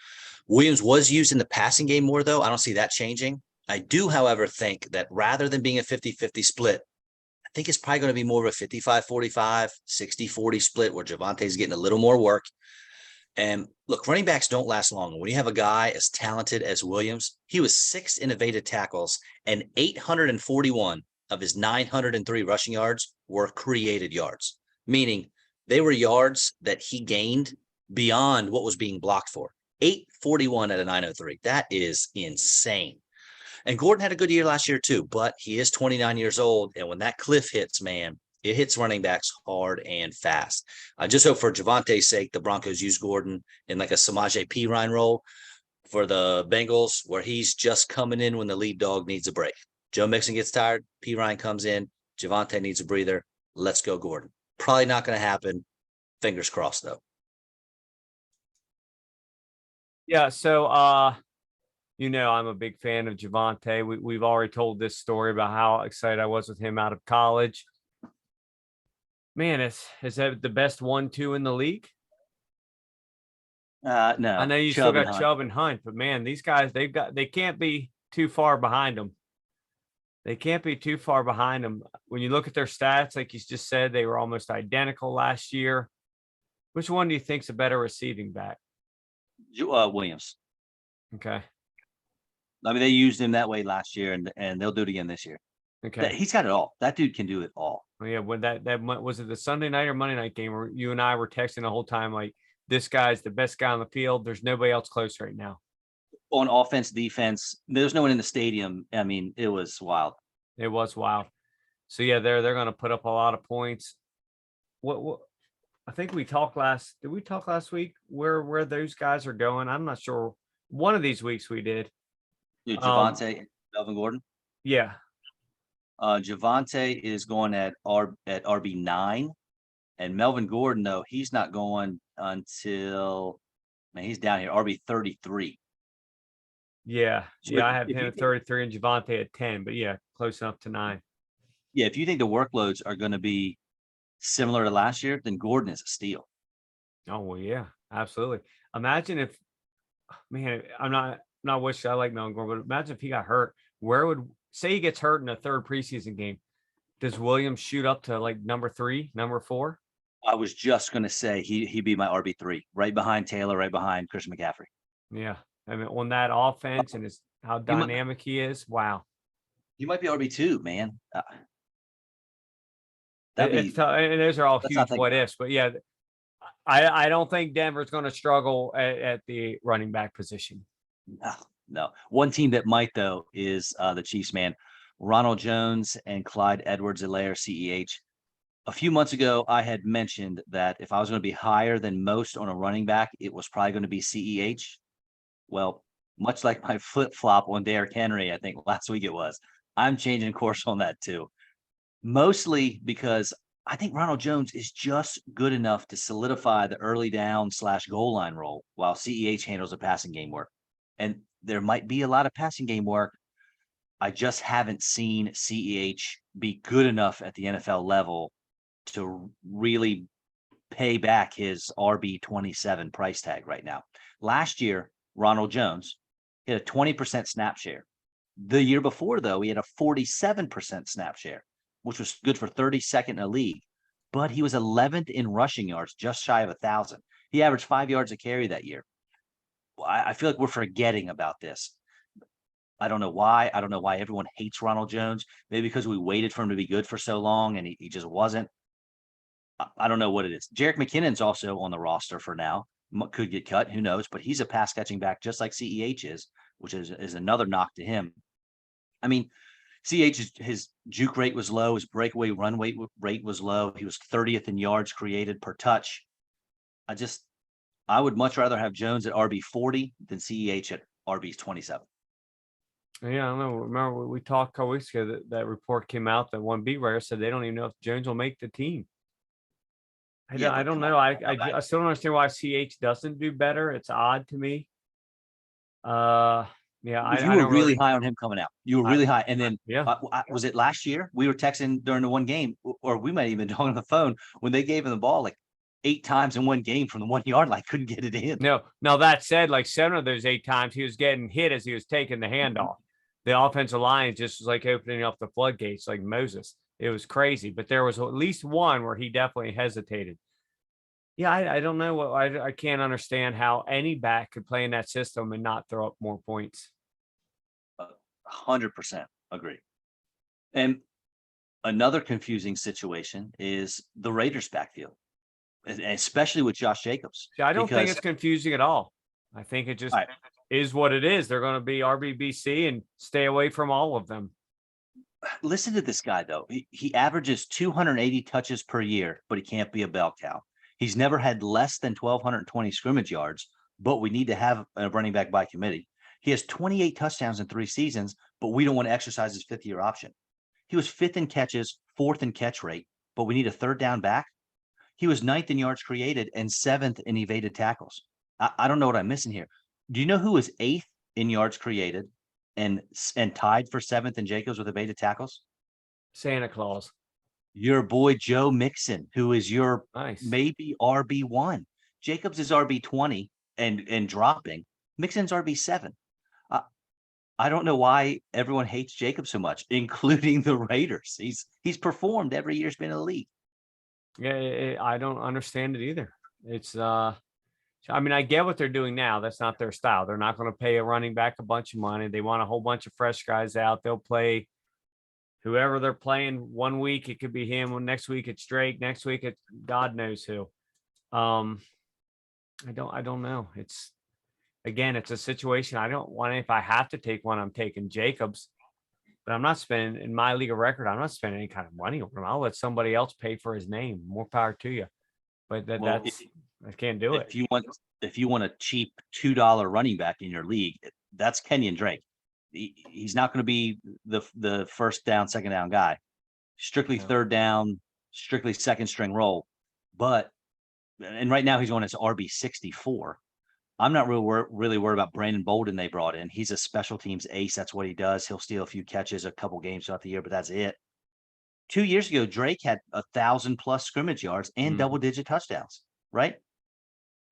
Williams was used in the passing game more, though. I don't see that changing. I do, however, think that rather than being a 50-50 split, I think it's probably going to be more of a 55-45, 60-40 split where Javonte's getting a little more work. And look, running backs don't last long. When you have a guy as talented as Williams, he was 6th in evaded tackles, and 841 of his 903 rushing yards were created yards, meaning they were yards that he gained beyond what was being blocked for. 841 at a 903. That is insane. And Gordon had a good year last year too, but he is 29 years old. And when that cliff hits, man, it hits running backs hard and fast. I just hope for Javante's sake, the Broncos use Gordon in like a Samaje Perine role for the Bengals, where he's just coming in when the lead dog needs a break. Joe Mixon gets tired, Perine comes in, Javante needs a breather. Let's go, Gordon. Probably not going to happen. Fingers crossed, though. Yeah. So, I'm a big fan of Javante. We've already told this story about how excited I was with him out of college. Man, is that the best 1-2 in the league? No. I know you Chubb still and got Hunt. Chubb and Hunt, but man, these guys, they can't be too far behind them. They can't be too far behind them. When you look at their stats, like you just said, they were almost identical last year. Which one do you think's a better receiving back? Williams. Okay. I mean, they used him that way last year, and they'll do it again this year. Okay. He's got it all. That dude can do it all. Well, yeah, when that was it the Sunday night or Monday night game where you and I were texting the whole time like this guy's the best guy on the field. There's nobody else close right now. On offense, defense, there's no one in the stadium. I mean, it was wild. It was wild. So yeah, they're going to put up a lot of points. What I think we talked did we talk last week where those guys are going? I'm not sure. One of these weeks we did. Dude, Javante, Melvin Gordon. Yeah. Javante is going at RB9, and Melvin Gordon, though, he's not going until, man, he's down here, RB33. Yeah. So Yeah, I have if him you at 33 and Javante at 10, but yeah, close enough to 9. Yeah, if you think the workloads are going to be similar to last year, then Gordon is a steal. Oh, well, yeah, absolutely. Imagine if, man, I'm not wishing I like Melvin Gordon, but imagine if he got hurt. Where would, say he gets hurt in the third preseason game, does Williams shoot up to like number 3, number 4? I was just going to say he'd be my RB3, right behind Taylor, right behind Christian McCaffrey. Yeah. I mean, on that offense and how dynamic he is. Wow. You might be RB2, man. It's tough, and those are all huge what about ifs, but yeah, I don't think Denver's going to struggle at the running back position. No. One team that might, though, is the Chiefs, man. Ronald Jones and Clyde Edwards-Helaire, CEH. A few months ago, I had mentioned that if I was going to be higher than most on a running back, it was probably going to be CEH. Well, much like my flip-flop on Derrick Henry, I think last week it was, I'm changing course on that too. Mostly because I think Ronald Jones is just good enough to solidify the early down / goal line role while CEH handles the passing game work. And there might be a lot of passing game work. I just haven't seen CEH be good enough at the NFL level to really pay back his RB27 price tag right now. Last year, Ronald Jones hit a 20% snap share. The year before, though, he had a 47% snap share, which was good for 32nd in the league. But he was 11th in rushing yards, just shy of 1,000. He averaged 5 yards a carry that year. I feel like we're forgetting about this. I don't know why. I don't know why everyone hates Ronald Jones. Maybe because we waited for him to be good for so long and he just wasn't. I don't know what it is. Jerick McKinnon's also on the roster for now. Could get cut. Who knows? But he's a pass catching back just like CEH is, which is another knock to him. I mean, CEH, his juke rate was low. His breakaway run rate was low. He was 30th in yards created per touch. I would much rather have Jones at RB40 than CEH at RB27. Yeah, I don't know. Remember we talked a couple weeks ago that report came out that one beat writer said they don't even know if Jones will make the team. I don't know. I still don't understand why CH doesn't do better. It's odd to me. Yeah, you were really high on him coming out. You were really high, and then was it last year? We were texting during the one game, or we might even talk on the phone when they gave him the ball like 8 times in one game from the 1 yard line, couldn't get it in. No. Now that said, like 7 of those 8 times he was getting hit as he was taking the handoff. The offensive line just was like opening up the floodgates like Moses. It was crazy, but there was at least one where he definitely hesitated. Yeah, I don't know what I can't understand how any back could play in that system and not throw up more points. 100% agree. And another confusing situation is the Raiders backfield. especially with Josh Jacobs. See, I don't think because- it's confusing at all. I think it just All right. is what it is. They're going to be RBBC and stay away from all of them. Listen to this guy though. He averages 280 touches per year, but he can't be a bell cow. He's never had less than 1,220 scrimmage yards, but we need to have a running back by committee. He has 28 touchdowns in 3 seasons, but we don't want to exercise his 5th-year option. He was 5th in catches, 4th in catch rate, but we need a 3rd down back. He was 9th in yards created and 7th in evaded tackles. I don't know what I'm missing here. Do you know who was 8th in yards created and tied for 7th in Jacobs with evaded tackles? Santa Claus. Your boy Joe Mixon, who is your Nice. maybe RB1. Jacobs is RB20 and dropping. Mixon's RB7. I don't know why everyone hates Jacobs so much, including the Raiders. He's performed every year he's been in the league. Yeah, I don't understand it either. It's I mean, I get what they're doing now. That's not their style. They're not going to pay a running back a bunch of money. They want a whole bunch of fresh guys out. They'll play whoever they're playing. One week it could be him. Next week it's Drake. Next week it's God knows who. I don't know. It's a situation. I don't want. If I have to take one, I'm taking Jacobs. But I'm not spending in my league of record. I'm not spending any kind of money on him. I'll let somebody else pay for his name. More power to you. But I can't do it. If you want a cheap $2 running back in your league, that's Kenyon Drake. He's not going to be the first down, second down guy. Strictly third down, strictly second string role. And right now he's on his RB 64. I'm not really worried about Brandon Bolden they brought in. He's a special teams ace. That's what he does. He'll steal a few catches, a couple games throughout the year, but that's it. 2 years ago, Drake had 1,000+ scrimmage yards and double-digit touchdowns, right?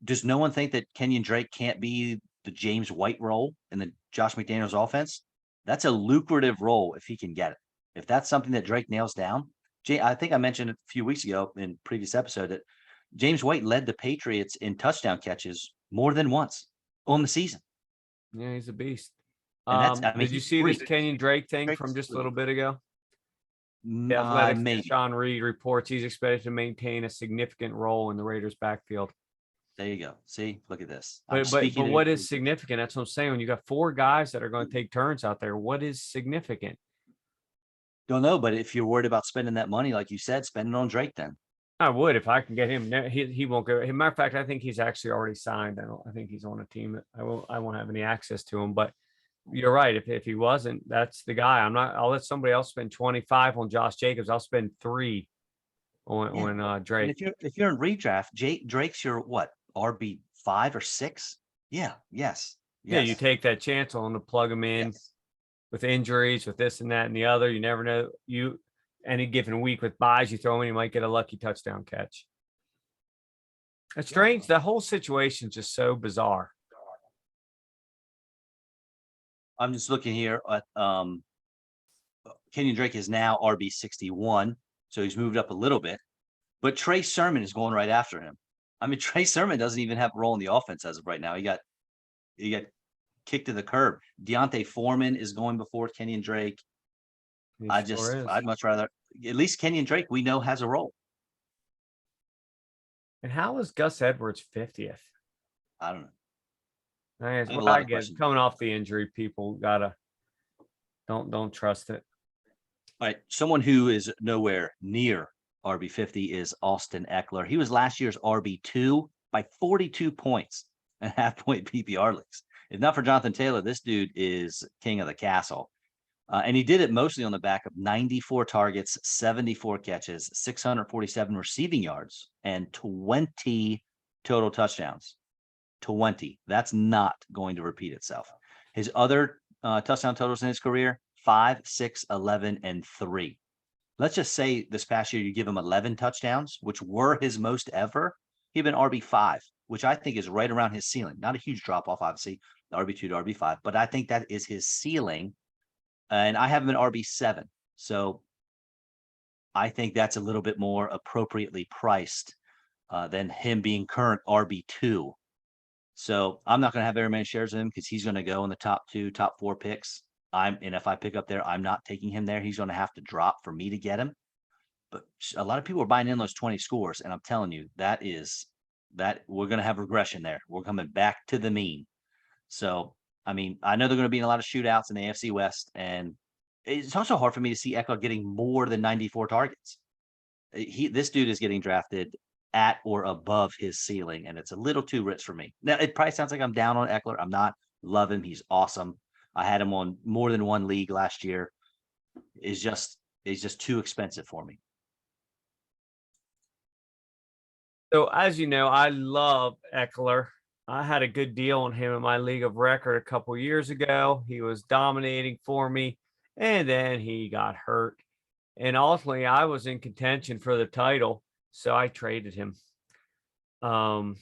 Does no one think that Kenyon Drake can't be the James White role in the Josh McDaniels offense? That's a lucrative role if he can get it. If that's something that Drake nails down, I think I mentioned a few weeks ago in previous episode that James White led the Patriots in touchdown catches more than once on the season. Yeah, he's a beast. Did you see this Kenyon Drake thing from just a little bit ago? The Athletics, Sean Reed reports he's expected to maintain a significant role in the Raiders' backfield. There you go. See, look at this. But what is significant? That's what I'm saying. When you got 4 guys that are going to take turns out there, what is significant? Don't know, but if you're worried about spending that money, like you said, spend it on Drake then. I would if I can get him. He won't go. As a matter of fact, I think he's actually already signed. I think he's on a team that I won't have any access to him. But you're right. If he wasn't, that's the guy. I'll let somebody else spend 25 on Josh Jacobs. I'll spend 3 on Drake. And if you're in redraft, Drake's your what? RB5 or 6? Yeah. Yes. Yeah, you take that chance on to plug him in with injuries, with this and that and the other. You never know. Any given week with buys, you throw him in, you might get a lucky touchdown catch. It's strange. The whole situation is just so bizarre. I'm just looking here at Kenyon Drake is now RB 61, so he's moved up a little bit. But Trey Sermon is going right after him. I mean, Trey Sermon doesn't even have a role in the offense as of right now. He got kicked to the curb. Deontay Foreman is going before Kenyon Drake. I'd much rather, at least Kenyon Drake, we know has a role. And how is Gus Edwards 50th? I don't know. I guess coming off the injury, people don't trust it. All right. Someone who is nowhere near RB 50 is Austin Eckler. He was last year's RB2 by 42 points and half-point PPR leagues. If not for Jonathan Taylor, this dude is king of the castle. And he did it mostly on the back of 94 targets, 74 catches, 647 receiving yards, and 20 total touchdowns. 20. That's not going to repeat itself. His other touchdown totals in his career, 5, 6, 11, and 3. Let's just say this past year you give him 11 touchdowns, which were his most ever. He'd been RB5, which I think is right around his ceiling. Not a huge drop off, obviously, the RB2 to RB5, but I think that is his ceiling. And I have him in RB7. So I think that's a little bit more appropriately priced than him being current RB2. So I'm not going to have very many shares of him because he's going to go in the top 2, top 4 picks. And if I pick up there, I'm not taking him there. He's going to have to drop for me to get him. but a lot of people are buying in those 20 scores. And I'm telling you, that we're going to have regression there. We're coming back to the mean. So, I mean, I know they're going to be in a lot of shootouts in the AFC West. And it's also hard for me to see Eckler getting more than 94 targets. This dude is getting drafted at or above his ceiling, and it's a little too rich for me. Now, it probably sounds like I'm down on Eckler. I'm not. Love him. He's awesome. I had him on more than one league last year. He's just too expensive for me. So as you know, I love Eckler. I had a good deal on him in my league of record a couple years ago. He was dominating for me, and then he got hurt. And ultimately, I was in contention for the title, so I traded him. Oh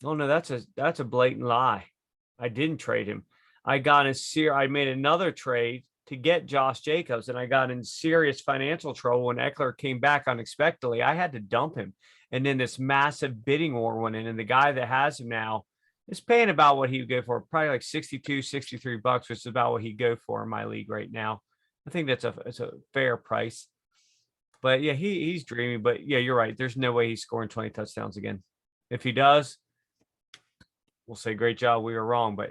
no, that's a blatant lie. I didn't trade him. I made another trade to get Josh Jacobs, and I got in serious financial trouble when Eckler came back unexpectedly. I had to dump him. And then this massive bidding war went in, and the guy that has him now is paying about what he would go for, probably like $62-$63, which is about what he'd go for in my league right now. I think it's a fair price. But yeah, he's dreamy. But yeah, you're right. There's no way he's scoring 20 touchdowns again. If he does, we'll say great job. We were wrong, but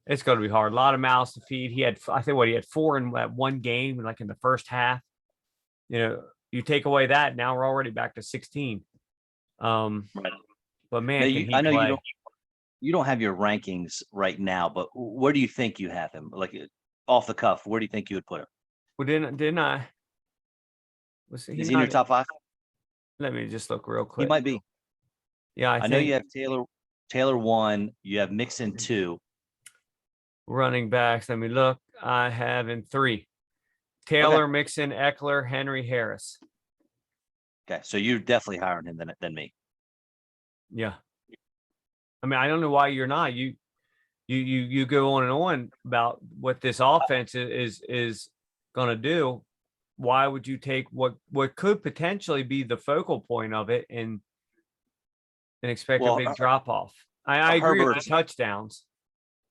it's going to be hard. A lot of mouths to feed. He had 4 in that one game, like in the first half. You know, you take away that, now we're already back to 16. Right. But man, I know you don't have your rankings right now, but where do you think you have him? Like off the cuff, where do you think you would put him? Well, didn't I? Is he in your top 5? Let me just look real quick. He might be. Yeah, I know you have Taylor 1. You have Mixon 2. Running backs. Let me look. I have in 3. Taylor, Mixon, Eckler, Henry, Harris. Okay, so you're definitely higher on him than me. Yeah. I mean, I don't know why you're not. You go on and on about what this offense is going to do. Why would you take what could potentially be the focal point of it and expect a big drop off? I agree with the touchdowns.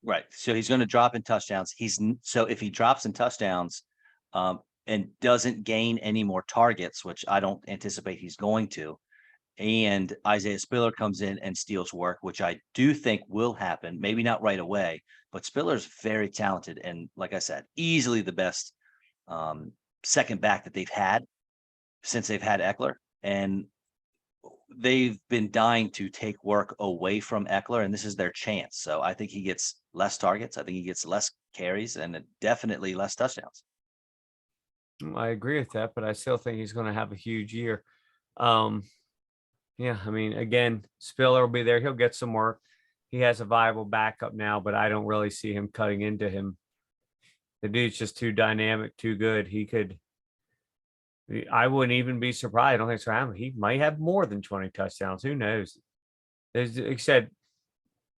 Right. So he's going to drop in touchdowns. So if he drops in touchdowns and doesn't gain any more targets, which I don't anticipate he's going to, and Isaiah Spiller comes in and steals work, which I do think will happen, maybe not right away, but Spiller's very talented. And like I said, easily the best second back that they've had since they've had Eckler. And they've been dying to take work away from Eckler, and this is their chance. So I think he gets less targets. I think he gets less carries and definitely less touchdowns. I agree with that, but I still think he's going to have a huge year. Yeah, I mean, again, Spiller will be there. He'll get some work. He has a viable backup now, but I don't really see him cutting into him. The dude's just too dynamic, too good. I wouldn't even be surprised. I don't think so. He might have more than 20 touchdowns. Who knows? Like I said,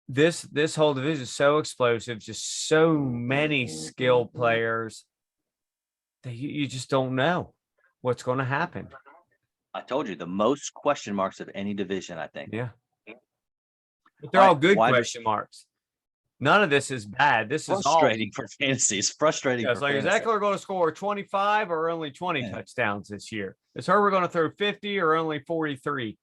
this whole division is so explosive, just so many skilled players that you just don't know what's going to happen. I told you the most question marks of any division, I think. Yeah. But they're all good question marks. None of this is bad. This is frustrating for fantasy. It's frustrating. Yeah, it's like, is Eckler going to score 25 or only 20 touchdowns this year? Is Herbert going to throw 50 or only 43?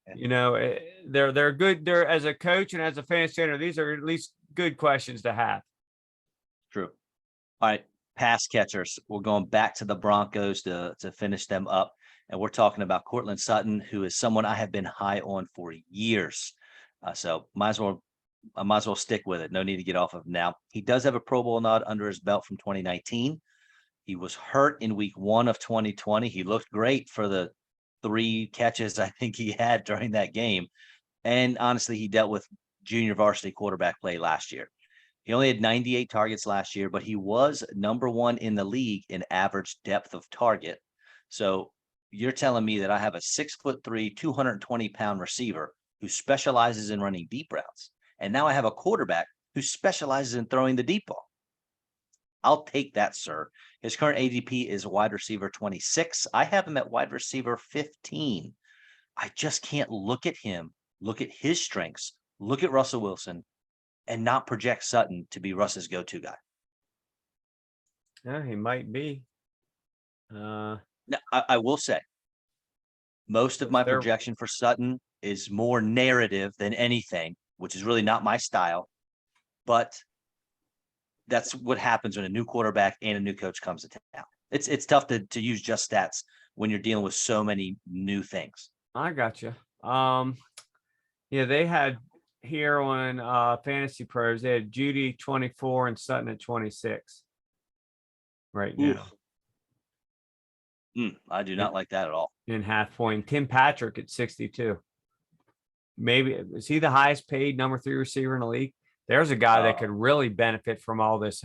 Yeah. You know, they're good. They're, as a coach and as a fan center, these are at least good questions to have. True. All right. Pass catchers. We're going back to the Broncos to finish them up. And we're talking about Courtland Sutton, who is someone I have been high on for years. So I might as well stick with it. No need to get off of him now. He does have a Pro Bowl nod under his belt from 2019. He was hurt in week 1 of 2020. He looked great for the 3 catches I think he had during that game. And honestly, he dealt with junior varsity quarterback play last year. He only had 98 targets last year, but he was number 1 in the league in average depth of target. So you're telling me that I have a 6'3", 220-pound receiver who specializes in running deep routes. And now I have a quarterback who specializes in throwing the deep ball. I'll take that, sir. His current ADP is wide receiver 26. I have him at wide receiver 15. I just can't look at him, look at his strengths, look at Russell Wilson, and not project Sutton to be Russ's go-to guy. Yeah, he might be. Now, I will say, Most of my They're- projection for Sutton is more narrative than anything, which is really not my style. But that's what happens when a new quarterback and a new coach comes to town. It's tough to use just stats when you're dealing with so many new things. I got you. Yeah, they had here on Fantasy Pros, they had Judy 24 and Sutton at 26 right now. I do not like that at all. In half point. Tim Patrick at 62. Maybe is he the highest paid number 3 receiver in the league? There's a guy that could really benefit from all this.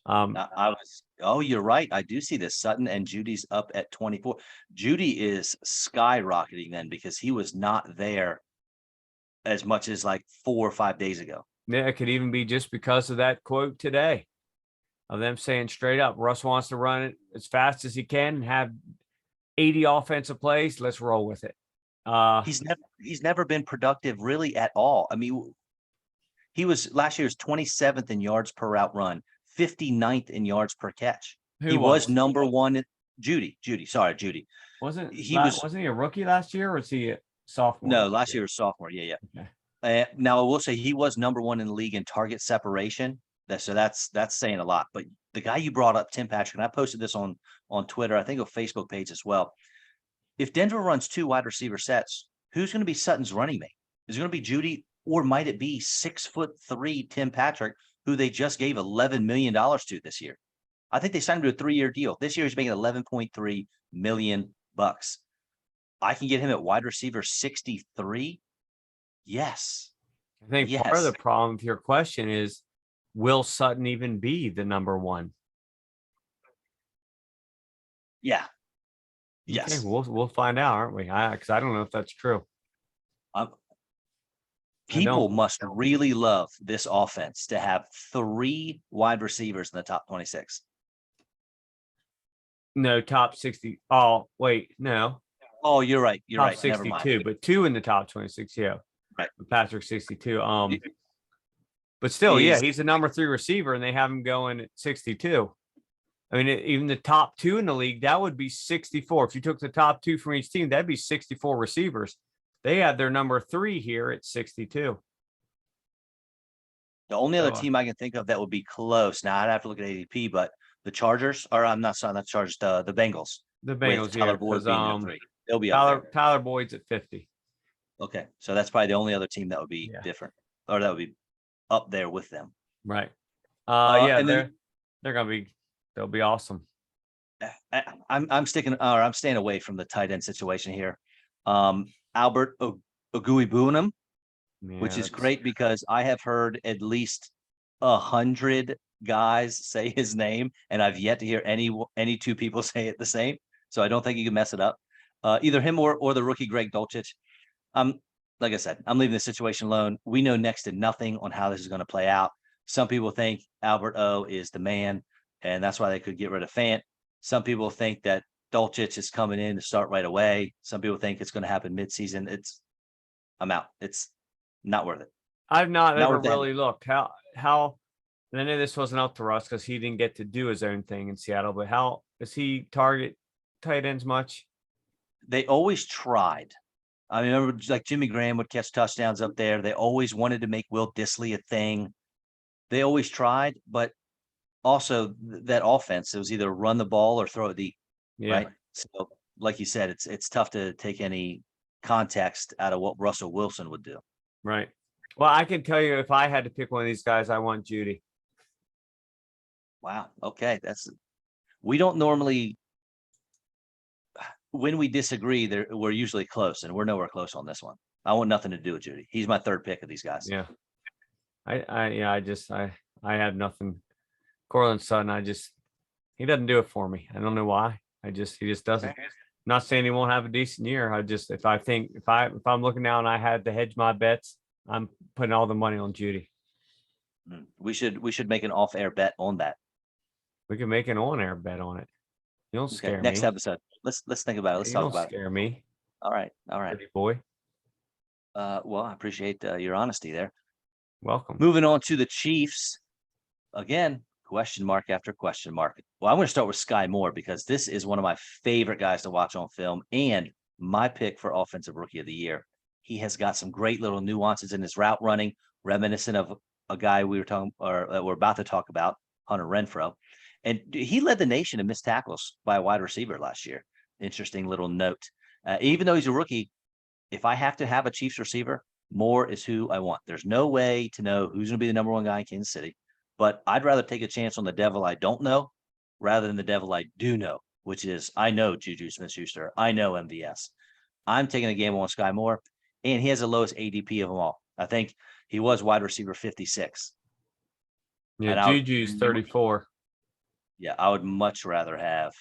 You're right. I do see this. Sutton and Judy's up at 24. Judy is skyrocketing then because he was not there as much as like 4 or 5 days ago. Yeah, it could even be just because of that quote today of them saying straight up, Russ wants to run it as fast as he can and have 80 offensive plays. Let's roll with it. He's never been productive really at all. I mean, he was last year's 27th in yards per route run, 59th in yards per catch. He was number one. Judy. Wasn't he a rookie last year or was he a sophomore? No, last year was sophomore. Yeah. Okay. Now I will say he was number one in the league in target separation. That's saying a lot. But the guy you brought up, Tim Patrick, and I posted this on Twitter, I think a Facebook page as well. If Denver runs 2 wide receiver sets, who's going to be Sutton's running mate? Is it going to be Judy, or might it be 6'3" Tim Patrick, who they just gave $11 million to this year? I think they signed him to a 3-year deal. This year he's making $11.3 million. I can get him at wide receiver 63. Yes. I think part of the problem with your question is, will Sutton even be the number 1? Yeah. Yes. Okay, we'll find out, aren't we? Because I don't know if that's true. People must really love this offense to have 3 wide receivers in the top 26. No, top 60. Oh, wait, no. Oh, you're right. You're top right. 62, but 2 in the top 26. Yeah. Right. Patrick 62. But still, he's the number 3 receiver, and they have him going at 62. I mean, even the top 2 in the league, that would be 64. If you took the top 2 from each team, that'd be 64 receivers. They had their number 3 here at 62. The only other team I can think of that would be close. Now I'd have to look at ADP, but the Chargers, or I'm not sorry, not Chargers, the Bengals. The Bengals, Tyler Boyd being number 3. They'll be up there. Tyler Boyd's at 50. Okay, so that's probably the only other team that would be different, or that would be up there with them. Right. And they'll be awesome. I'm staying away from the tight end situation here. Albert Oguibunam, which is great because I have heard at least 100 guys say his name, and I've yet to hear any 2 people say it the same. So I don't think you can mess it up. Either him or the rookie Greg Dulcich. Like I said, I'm leaving the situation alone. We know next to nothing on how this is going to play out. Some people think Albert O is the man, and that's why they could get rid of Fant. Some people think that Dulcich is coming in to start right away. Some people think it's going to happen midseason. I'm out. It's not worth it. I've not ever really looked how. And I know this wasn't up to Russ because he didn't get to do his own thing in Seattle. But how does he target tight ends much? They always tried. I remember like Jimmy Graham would catch touchdowns up there. They always wanted to make Will Dissly a thing. They always tried, but also that offense, it was either run the ball or throw it deep. Yeah. Right. So like you said, it's tough to take any context out of what Russell Wilson would do. Right. Well, I can tell you if I had to pick one of these guys, I want Judy. Wow. Okay. We don't normally, when we disagree, we're usually close, and we're nowhere close on this one. I want nothing to do with Judy. He's my 3rd pick of these guys. Yeah. I have nothing. Cortland Sutton, he doesn't do it for me. I don't know why. He just doesn't. I'm not saying he won't have a decent year. If I'm looking now and I had to hedge my bets, I'm putting all the money on Judy. We should make an off-air bet on that. We can make an on-air bet on it. You don't scare me. Next episode. Let's think about it. Let's talk about it. Scare me. All right. Pretty boy. Well, I appreciate your honesty there. Welcome. Moving on to the Chiefs. Again, question mark after question mark. Well, I'm going to start with Sky Moore because this is one of my favorite guys to watch on film and my pick for offensive rookie of the year. He has got some great little nuances in his route running, reminiscent of a guy we were talking or that we're about to talk about, Hunter Renfrow. And he led the nation in missed tackles by a wide receiver last year. Interesting little note. Even though he's a rookie, if I have to have a Chiefs receiver, Moore is who I want. There's no way to know who's going to be the number one guy in Kansas City, but I'd rather take a chance on the devil I don't know rather than the devil I do know, which is I know Juju Smith-Schuster. I know MVS. I'm taking a gamble on Sky Moore, and he has the lowest ADP of them all. I think he was wide receiver 56. Yeah, And Juju's 34. Yeah, I would much rather have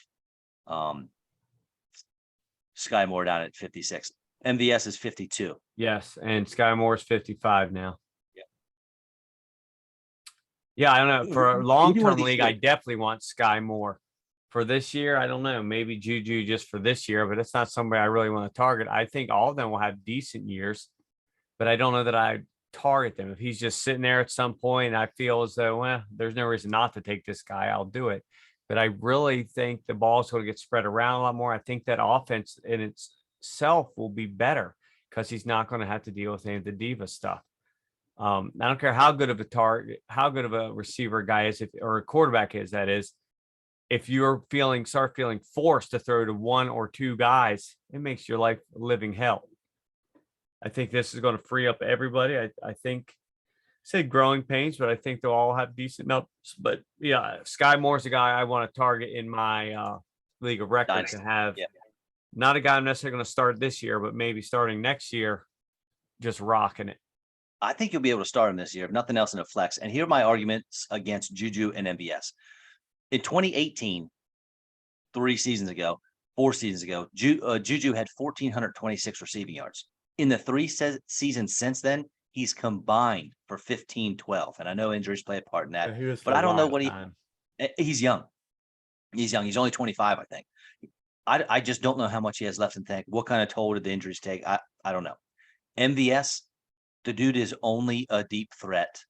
Sky Moore down at 56. MVS is 52. Yes, and Sky Moore's 55 now. Yeah. Yeah, I don't know. For a Either one long-term of these league, two. I definitely want Sky Moore. For this year, I don't know. Maybe Juju just for this year, but it's not somebody I really want to target. I think all of them will have decent years, but I don't know that I target them. If he's just sitting there at some point, I feel as though, well, there's no reason not to take this guy. I'll do it. But I really think the ball's going to get spread around a lot more. I think that offense in itself will be better because he's not going to have to deal with any of the diva stuff. I don't care how good of a target, how good of a receiver guy is, or a quarterback is, that is. If you're start feeling forced to throw to one or two guys, it makes your life a living hell. I think this is going to free up everybody. I think, say growing pains, but I think they'll all have decent numbers. But yeah, Sky Moore's the guy I want to target in my league of record Dynasty. to have. Yeah. Not a guy I'm necessarily going to start this year, but maybe starting next year, just rocking it. I think you'll be able to start him this year, if nothing else in a flex. And here are my arguments against Juju and MVS. In 2018, 4 seasons ago, Juju had 1,426 receiving yards. In the three seasons since then, he's combined for 1,512. And I know injuries play a part in that, but I don't know what he's young. He's young. He's only 25, I think. I just don't know how much he has left in the tank. What kind of toll did the injuries take? I don't know. MVS, the dude is only a deep threat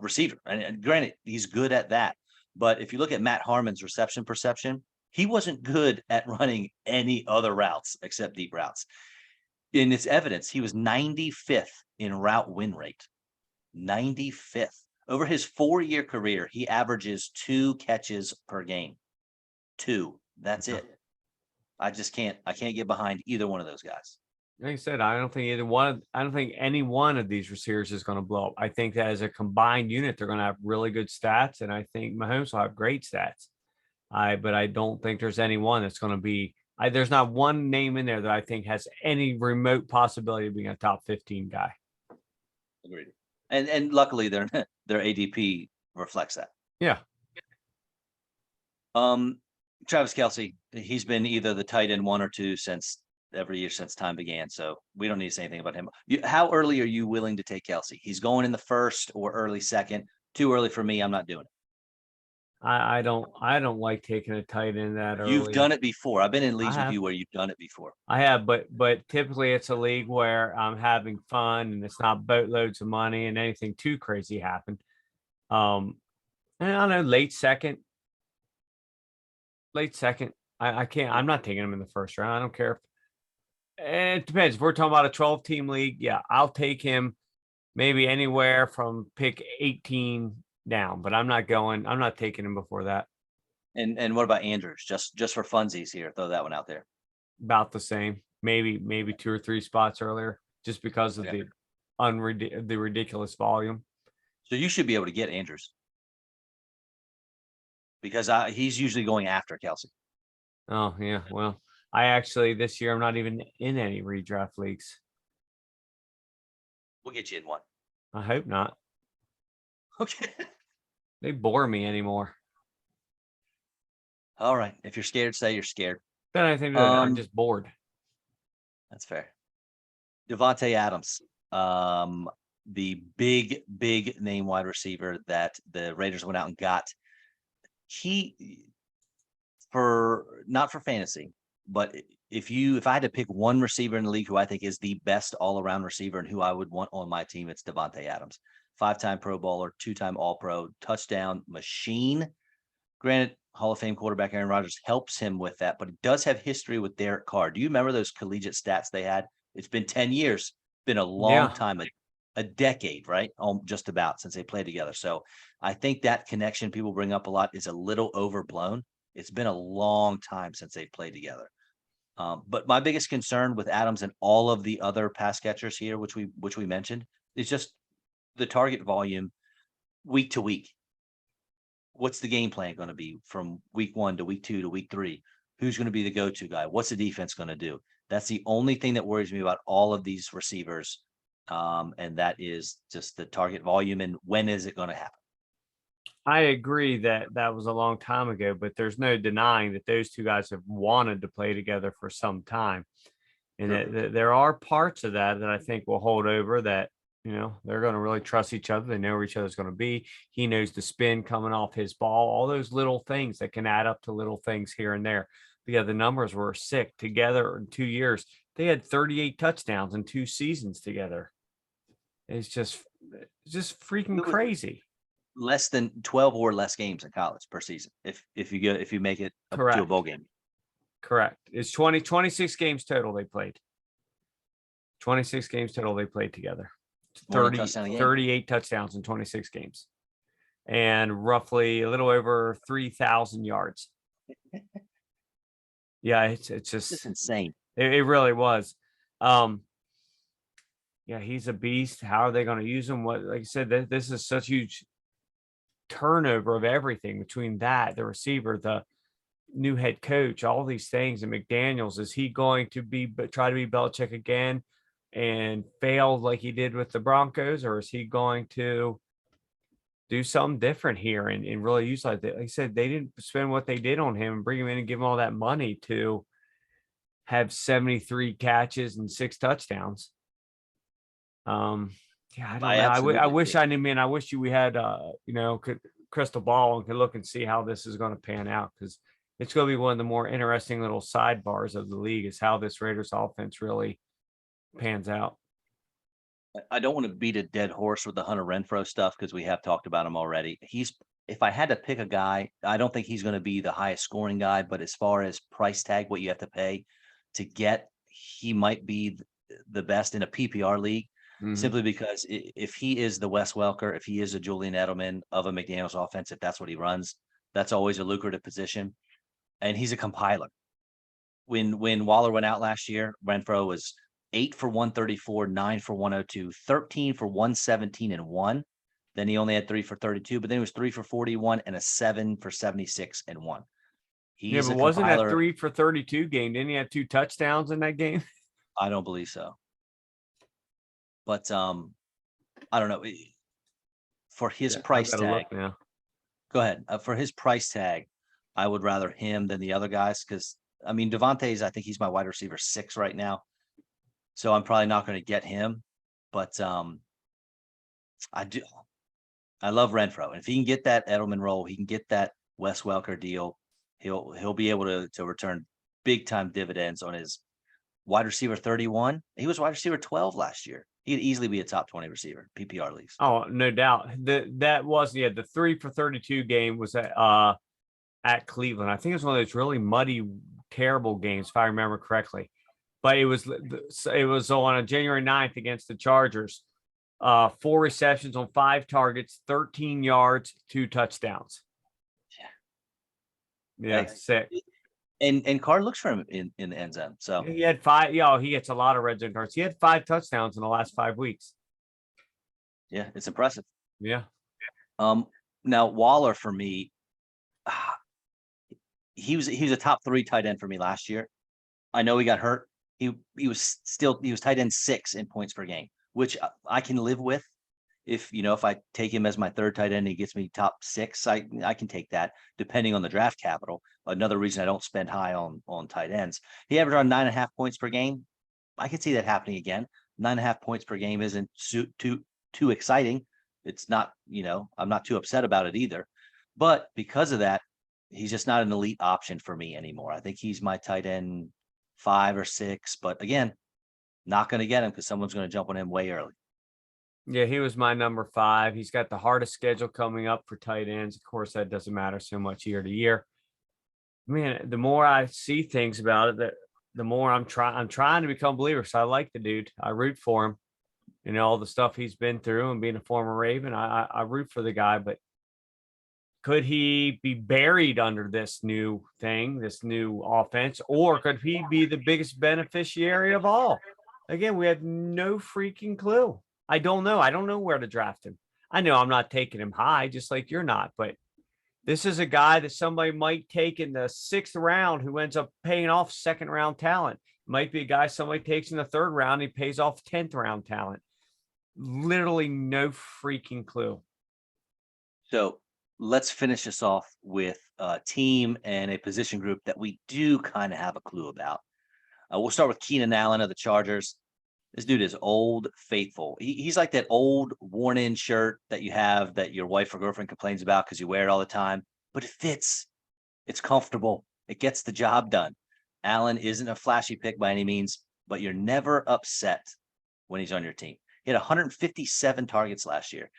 receiver. And granted, he's good at that. But if you look at Matt Harmon's reception perception, he wasn't good at running any other routes except deep routes. In its evidence, he was 95th in route win rate. 95th. Over his 4-year career, he averages 2 catches per game. 2. That's it. I can't get behind either one of those guys. Like I said, I don't think any one of these receivers is going to blow up. I think that as a combined unit, they're going to have really good stats, and I think Mahomes will have great stats. But I don't think there's any one that's going to be. There's not one name in there that I think has any remote possibility of being a top 15 guy. Agreed. And luckily, their ADP reflects that. Yeah. Travis Kelce, he's been either the tight end 1 or 2 every year since time began. So we don't need to say anything about him. How early are you willing to take Kelce? He's going in the first or early second. Too early for me. I'm not doing it. I don't like taking a tight end that early. You've done it before. I've been in leagues with you where you've done it before. I have, but typically it's a league where I'm having fun and it's not boatloads of money and anything too crazy happened. And I don't know, late second. I can't. I'm not taking him in the first round. I don't care. And it depends. If we're talking about a 12-team league, yeah, I'll take him maybe anywhere from pick 18 down, but I'm not taking him before that. And what about Andrews? Just for funsies here, throw that one out there. About the same, maybe 2 or 3 spots earlier, just because of the ridiculous volume. So you should be able to get Andrews because he's usually going after Kelce. Oh yeah, well, I actually this year I'm not even in any redraft leagues. We'll get you in one. I hope not. Okay. They bore me anymore. All right. If you're scared, say you're scared. Then I think I'm just bored. That's fair. Devontae Adams, the big name wide receiver that the Raiders went out and got. Not for fantasy, but if I had to pick one receiver in the league who I think is the best all-around receiver and who I would want on my team, it's Devontae Adams. 5-time Pro Bowler, 2-time All-Pro, touchdown machine. Granted, Hall of Fame quarterback Aaron Rodgers helps him with that, but he does have history with Derek Carr. Do you remember those collegiate stats they had? It's been 10 years, been a long time, a decade, right? Just about since they played together. So I think that connection people bring up a lot is a little overblown. It's been a long time since they've played together. But my biggest concern with Adams and all of the other pass catchers here, which we mentioned, is just the target volume week to week. What's the game plan going to be from week 1 to week 2 to week 3? Who's going to be the go-to guy? What's the defense going to do? That's the only thing that worries me about all of these receivers. And that is just the target volume and when is it going to happen? I agree that that was a long time ago, but there's no denying that those two guys have wanted to play together for some time. And there are parts of that I think will hold over, that, they're going to really trust each other. They know where each other's going to be. He knows the spin coming off his ball, all those little things that can add up to little things here and there. But yeah, the numbers were sick. Together in 2 years, they had 38 touchdowns in 2 seasons together. It's just freaking crazy. Less than 12 or less games in college per season. If you make it up to a bowl game. Correct. It's 26 games total they played. 26 games total they played together. 38 touchdowns in 26 games. And roughly a little over 3,000 yards. Yeah, it's just insane. It really was. Yeah, he's a beast. How are they going to use him? Like I said, this is such huge turnover of everything between that, the receiver, the new head coach, all these things. And McDaniels, is he going to try to be Belichick again and fail like he did with the Broncos, or is he going to do something different here and really use like I said, they didn't spend what they did on him and bring him in and give him all that money to have 73 catches and 6 touchdowns. Yeah, I don't know. I wish I knew, man. I wish we had crystal ball and could look and see how this is going to pan out, because it's going to be one of the more interesting little sidebars of the league is how this Raiders offense really pans out. I don't want to beat a dead horse with the Hunter Renfrow stuff because we have talked about him already. If I had to pick a guy, I don't think he's going to be the highest scoring guy, but as far as price tag, what you have to pay to get, he might be the best in a PPR league. Mm-hmm. Simply because if he is the Wes Welker, if he is a Julian Edelman of a McDaniels offense, if that's what he runs, that's always a lucrative position. And he's a compiler. When Waller went out last year, Renfrow was 8 for 134, 9 for 102, 13 for 117 and 1. Then he only had 3 for 32, but then he was 3 for 41 and a 7 for 76 and 1. But wasn't that 3 for 32 game? Didn't he have 2 touchdowns in that game? I don't believe so. But I don't know. For his price tag, go ahead. For his price tag, I would rather him than the other guys, because I mean Devontae's, I think he's my wide receiver 6 right now, so I'm probably not going to get him. But I love Renfrow, and if he can get that Edelman role, he can get that Wes Welker deal, he'll be able to return big time dividends on his wide receiver 31. He was wide receiver 12 last year. He'd easily be a top 20 receiver, PPR leagues. Oh, no doubt. That was the 3 for 32 game was at Cleveland. I think it was one of those really muddy, terrible games, if I remember correctly. But it was on January 9th against the Chargers. 4 receptions on 5 targets, 13 yards, 2 touchdowns. Yeah, sick. And Carr looks for him in the end zone. So he had 5. He gets a lot of red zone targets. He had 5 touchdowns in the last 5 weeks. Yeah, it's impressive. Yeah. Now Waller for me, he was a top 3 tight end for me last year. I know he got hurt. He was tight end 6 in points per game, which I can live with. If I take him as my 3rd tight end, he gets me top 6. I can take that depending on the draft capital. Another reason I don't spend high on tight ends. He averaged around 9.5 points per game. I could see that happening again. 9.5 points per game isn't too exciting. It's not, I'm not too upset about it either. But because of that, he's just not an elite option for me anymore. I think he's my tight end 5 or 6. But again, not going to get him because someone's going to jump on him way early. Yeah, he was my number 5. He's got the hardest schedule coming up for tight ends. Of course, that doesn't matter so much year to year. Man, the more I see things about it, the more I'm trying to become a believer. So I like the dude. I root for him. All the stuff he's been through, and being a former Raven, I root for the guy. But could he be buried under this new thing, this new offense, or could he be the biggest beneficiary of all? Again, we have no freaking clue. I don't know. I don't know where to draft him. I know I'm not taking him high, just like you're not, but this is a guy that somebody might take in the 6th round who ends up paying off 2nd round talent. Might be a guy somebody takes in the 3rd round. He pays off 10th round talent. Literally no freaking clue. So let's finish this off with a team and a position group that we do kind of have a clue about. We'll start with Keenan Allen of the Chargers. This dude is old faithful. He's like that old worn-in shirt that you have that your wife or girlfriend complains about because you wear it all the time, but it fits. It's comfortable. It gets the job done. Allen isn't a flashy pick by any means, but you're never upset when he's on your team. He had 157 targets last year,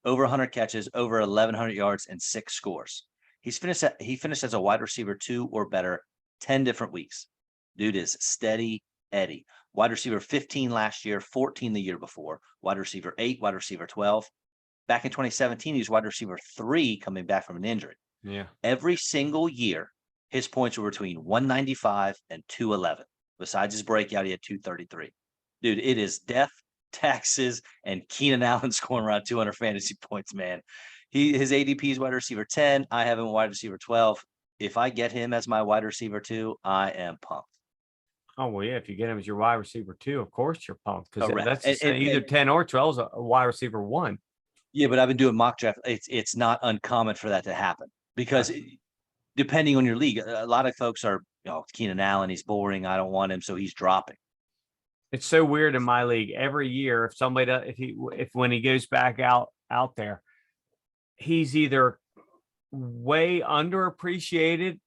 over 100 catches, over 1,100 yards, and 6 scores. He finished as a wide receiver 2 or better 10 different weeks. Dude is steady Eddie. Wide receiver 15 last year, 14 the year before, wide receiver 8, wide receiver 12. Back in 2017, he was wide receiver 3 coming back from an injury. Yeah. Every single year, his points were between 195 and 211. Besides his breakout, he had 233. Dude, it is death, taxes, and Keenan Allen scoring around 200 fantasy points, man. His ADP is wide receiver 10. I have him wide receiver 12. If I get him as my wide receiver 2, I am pumped. Oh, well, yeah. If you get him as your wide receiver 2, of course you're pumped, because Correct. that's either 10 or 12 is a wide receiver 1. Yeah, but I've been doing mock draft. It's not uncommon for that to happen because depending on your league, a lot of folks are, Keenan Allen, he's boring. I don't want him, so he's dropping. It's so weird in my league. Every year, if somebody if when he goes back out there, he's either way underappreciated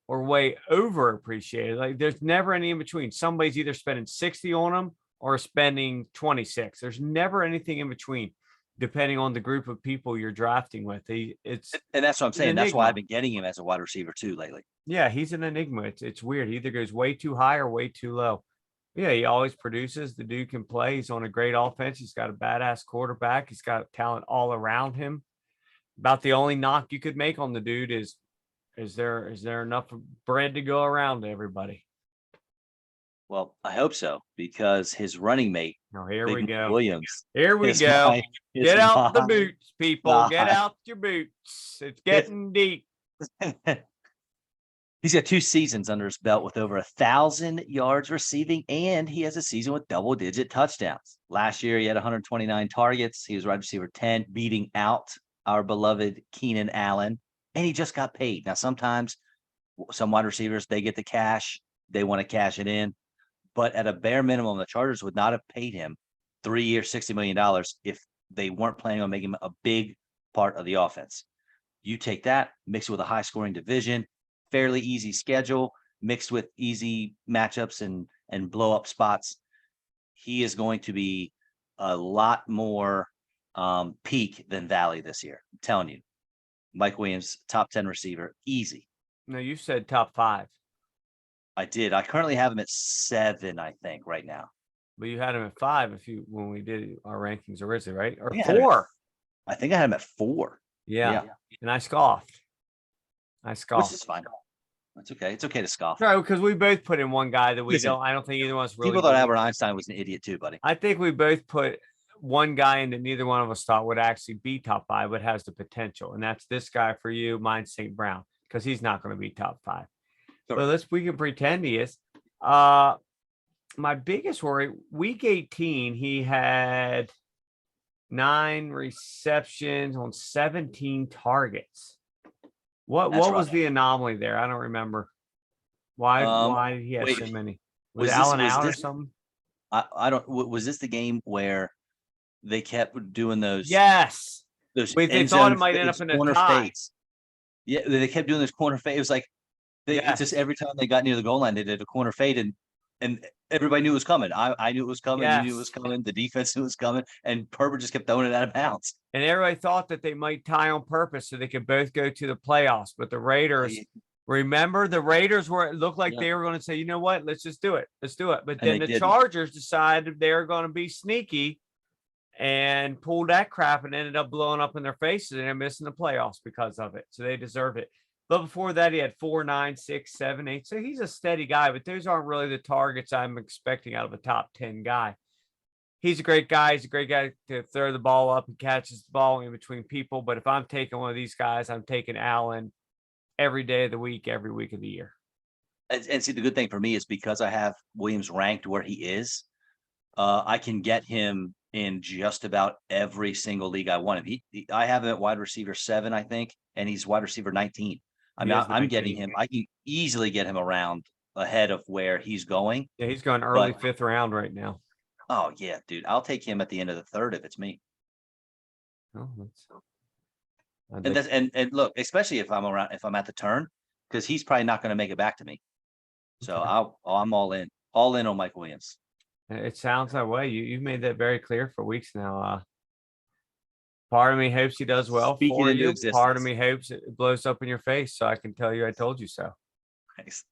or way overappreciated. Like, there's never any in between. Somebody's either spending 60 on him or spending 26. There's never anything in between, depending on the group of people you're drafting with. And that's what I'm saying. That's why I've been getting him as a wide receiver 2 lately. Yeah, he's an enigma. It's weird. He either goes way too high or way too low. Yeah, he always produces. The dude can play. He's on a great offense. He's got a badass quarterback. He's got talent all around him. About the only knock you could make on the dude is there enough bread to go around to everybody? Well, I hope so, because his running mate, Here we go. Williams. Here we go. Get out the boots, people. Get out your boots. It's getting deep. He's got 2 seasons under his belt with over 1,000 yards receiving, and he has a season with double-digit touchdowns. Last year, he had 129 targets. He was wide receiver 10, beating out our beloved Keenan Allen, and he just got paid. Now, sometimes some wide receivers, they get the cash. They want to cash it in. But at a bare minimum, the Chargers would not have paid him 3 years, $60 million if they weren't planning on making him a big part of the offense. You take that, mix it with a high-scoring division, fairly easy schedule, mixed with easy matchups and blow-up spots. He is going to be a lot more peak than Valley this year. I'm telling you. Mike Williams, top 10 receiver, easy. No, you said top 5. I did. I currently have him at 7, I think, right now. But you had him at 5 when we did our rankings originally, right? Or Yeah, 4. I think I had him at 4. Yeah. And I scoffed. Which is fine. That's okay. It's okay to scoff. Right, because we both put in one guy that we Listen, I don't think either one of us really. People thought Albert Einstein was an idiot too, buddy. I think we both put one guy in that neither one of us thought would actually be top 5, but has the potential. And that's this guy for you. Mine's St. Brown, because he's not going to be top 5. Sure. But we can pretend he is. My biggest worry, week 18, he had 9 receptions on 17 targets. What was the anomaly there? I don't remember. Why did he have so many? Was Allen out or something? I don't. Was this the game where they kept doing those? Yes. They thought it might end up in a tie. fades. Yeah, they kept doing those corner fades. It was like it's just every time they got near the goal line, they did a corner fade, and everybody knew it was coming. I knew it was coming. Yes. You knew it was coming. The defense knew it was coming, and Herbert just kept throwing it out of bounds. And everybody thought that they might tie on purpose so they could both go to the playoffs. But the Raiders Remember, the Raiders looked like Yeah. they were going to say, you know what, let's just do it. Let's do it. But And then they the didn't. Chargers decided they were going to be sneaky and pulled that crap and ended up blowing up in their faces, and they're missing the playoffs because of it. So they deserve it. But before that, he had 4, 9, 6, 7, 8. So he's a steady guy, but those aren't really the targets I'm expecting out of a top 10 guy. He's a great guy. He's a great guy to throw the ball up and catches the ball in between people. But if I'm taking one of these guys, I'm taking Allen every day of the week, every week of the year. And see, the good thing for me is because I have Williams ranked where he is, I can get him in just about every single league I want him. I have him at wide receiver 7, I think, and he's wide receiver 19. I He mean, is I'm getting 19. him. I can easily get him around ahead of where he's going. Yeah, he's going early But- 5th round right now. Oh yeah, dude, I'll take him at the end of the 3rd if it's me. Oh, I'd And like- that's and look, especially if I'm at the turn, because he's probably not going to make it back to me. So Okay. I'm all in on Mike Williams. It sounds that way. You've made that very clear for weeks now. Part of me hopes he does well Speaking for into you. Part of existence. me hopes it blows up in your face so I can tell you I told you so. Nice.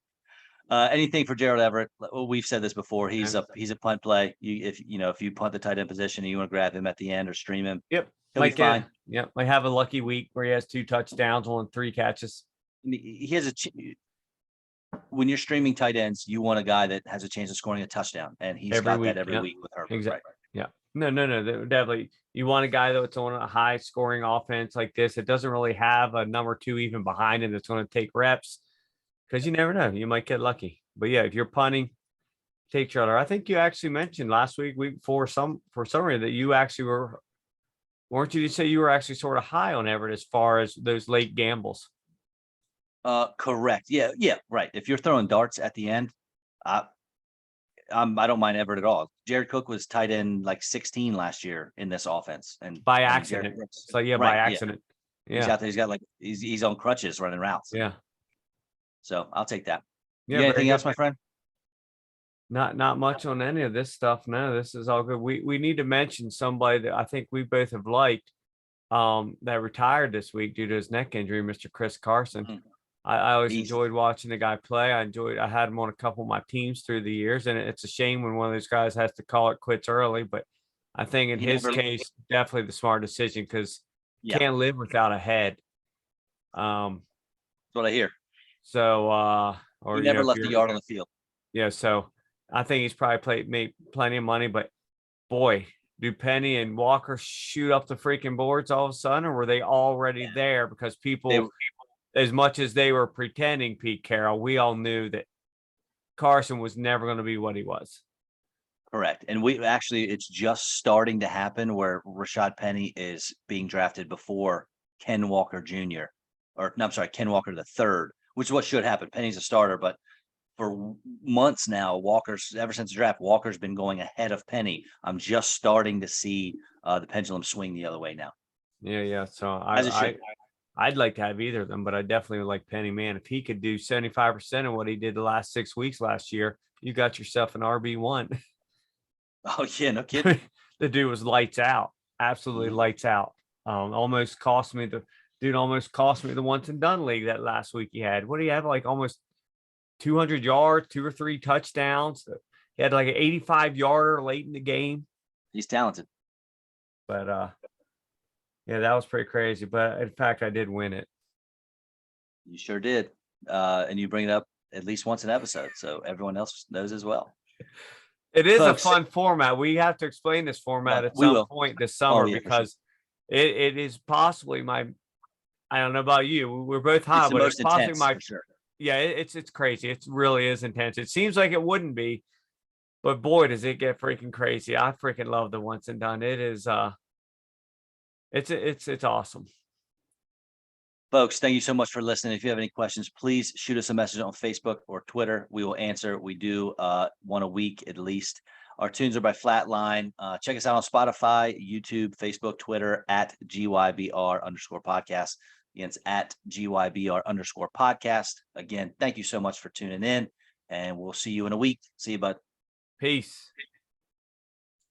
Anything for Gerald Everett? Well, we've said this before. He's a punt play. If you punt the tight end position and you want to grab him at the end or stream him, Yep. he'll be Might get, fine. yep. Might have a lucky week where he has 2 touchdowns on 3 catches. I mean, he has when you're streaming tight ends, you want a guy that has a chance of scoring a touchdown, and he's Every got week, that every yep. week with Herbert. Exactly. Right. Yeah. No. Definitely. You want a guy that's on a high scoring offense like this. It doesn't really have a number 2 even behind him that's going to take reps, because you never know. You might get lucky. But yeah, if you're punting, take Charter. I think you actually mentioned last week for some reason that you actually weren't you to say you were actually sort of high on Everett as far as those late gambles? Correct. Yeah, right. If you're throwing darts at the end, I don't mind Everett at all. Jared Cook was tight end like 16 last year in this offense, and By I mean, accident. Jared Cook's- So yeah, right, by yeah. accident. He's Yeah. out there. He's got like he's on crutches running routes. Yeah. So I'll take that. Yeah. You got very anything good. else, my friend? Not much on any of this stuff. No, this is all good. We need to mention somebody that I think we both have liked, that retired this week due to his neck injury, Mr. Chris Carson. Mhm. I always Easy. enjoyed watching the guy play. I had him on a couple of my teams through the years, and it's a shame when one of those guys has to call it quits early. But I think in He his never- case, definitely the smart decision, because Yeah, can't live without a head. that's what I hear. So or He you never know, if left the you're- yard on the field. Yeah, so I think he's probably made plenty of money, but boy, do Penny and Walker shoot up the freaking boards all of a sudden, or were they already there? Because people, as much as they were pretending, Pete Carroll, we all knew that Carson was never going to be what he was. Correct. And it's just starting to happen where Rashad Penny is being drafted before Ken Walker Jr. or no, I'm sorry, Ken Walker the third, which is what should happen. Penny's a starter, but for months now, ever since the draft, Walker's been going ahead of Penny. I'm just starting to see the pendulum swing the other way now. Yeah. So As it should. I'd like to have either of them, but I definitely would like Penny. Man, if he could do 75% of what he did the last 6 weeks last year, you got yourself an RB1. Oh yeah, no kidding. The dude was lights out, absolutely Mhm. lights out. Almost cost me the once and done league that last week he had. What do you have? Like almost 200 yards, 2 or 3 touchdowns. He had like an 85-yarder late in the game. He's talented. But yeah, that was pretty crazy. But in fact, I did win it. You sure did. And you bring it up at least once an episode, so everyone else knows as well. It is Folks, a fun format. We have to explain this format Yeah, at we some will. point this summer, yeah, for sure. because it is possibly I don't know about you. We're both high, It's the but most it's possibly intense my for sure. yeah, it's crazy. It really is intense. It seems like it wouldn't be, but boy, does it get freaking crazy. I freaking love the once and done. It is it's awesome. Folks, thank you so much for listening. If you have any questions, please shoot us a message on Facebook or Twitter. We will answer. We do one a week at least. Our tunes are by Flatline. Check us out on Spotify, YouTube, Facebook, Twitter at GYBR_podcast. Again, it's at GYBR_podcast. Again, thank you so much for tuning in, and we'll see you in a week. See you, bud. Peace.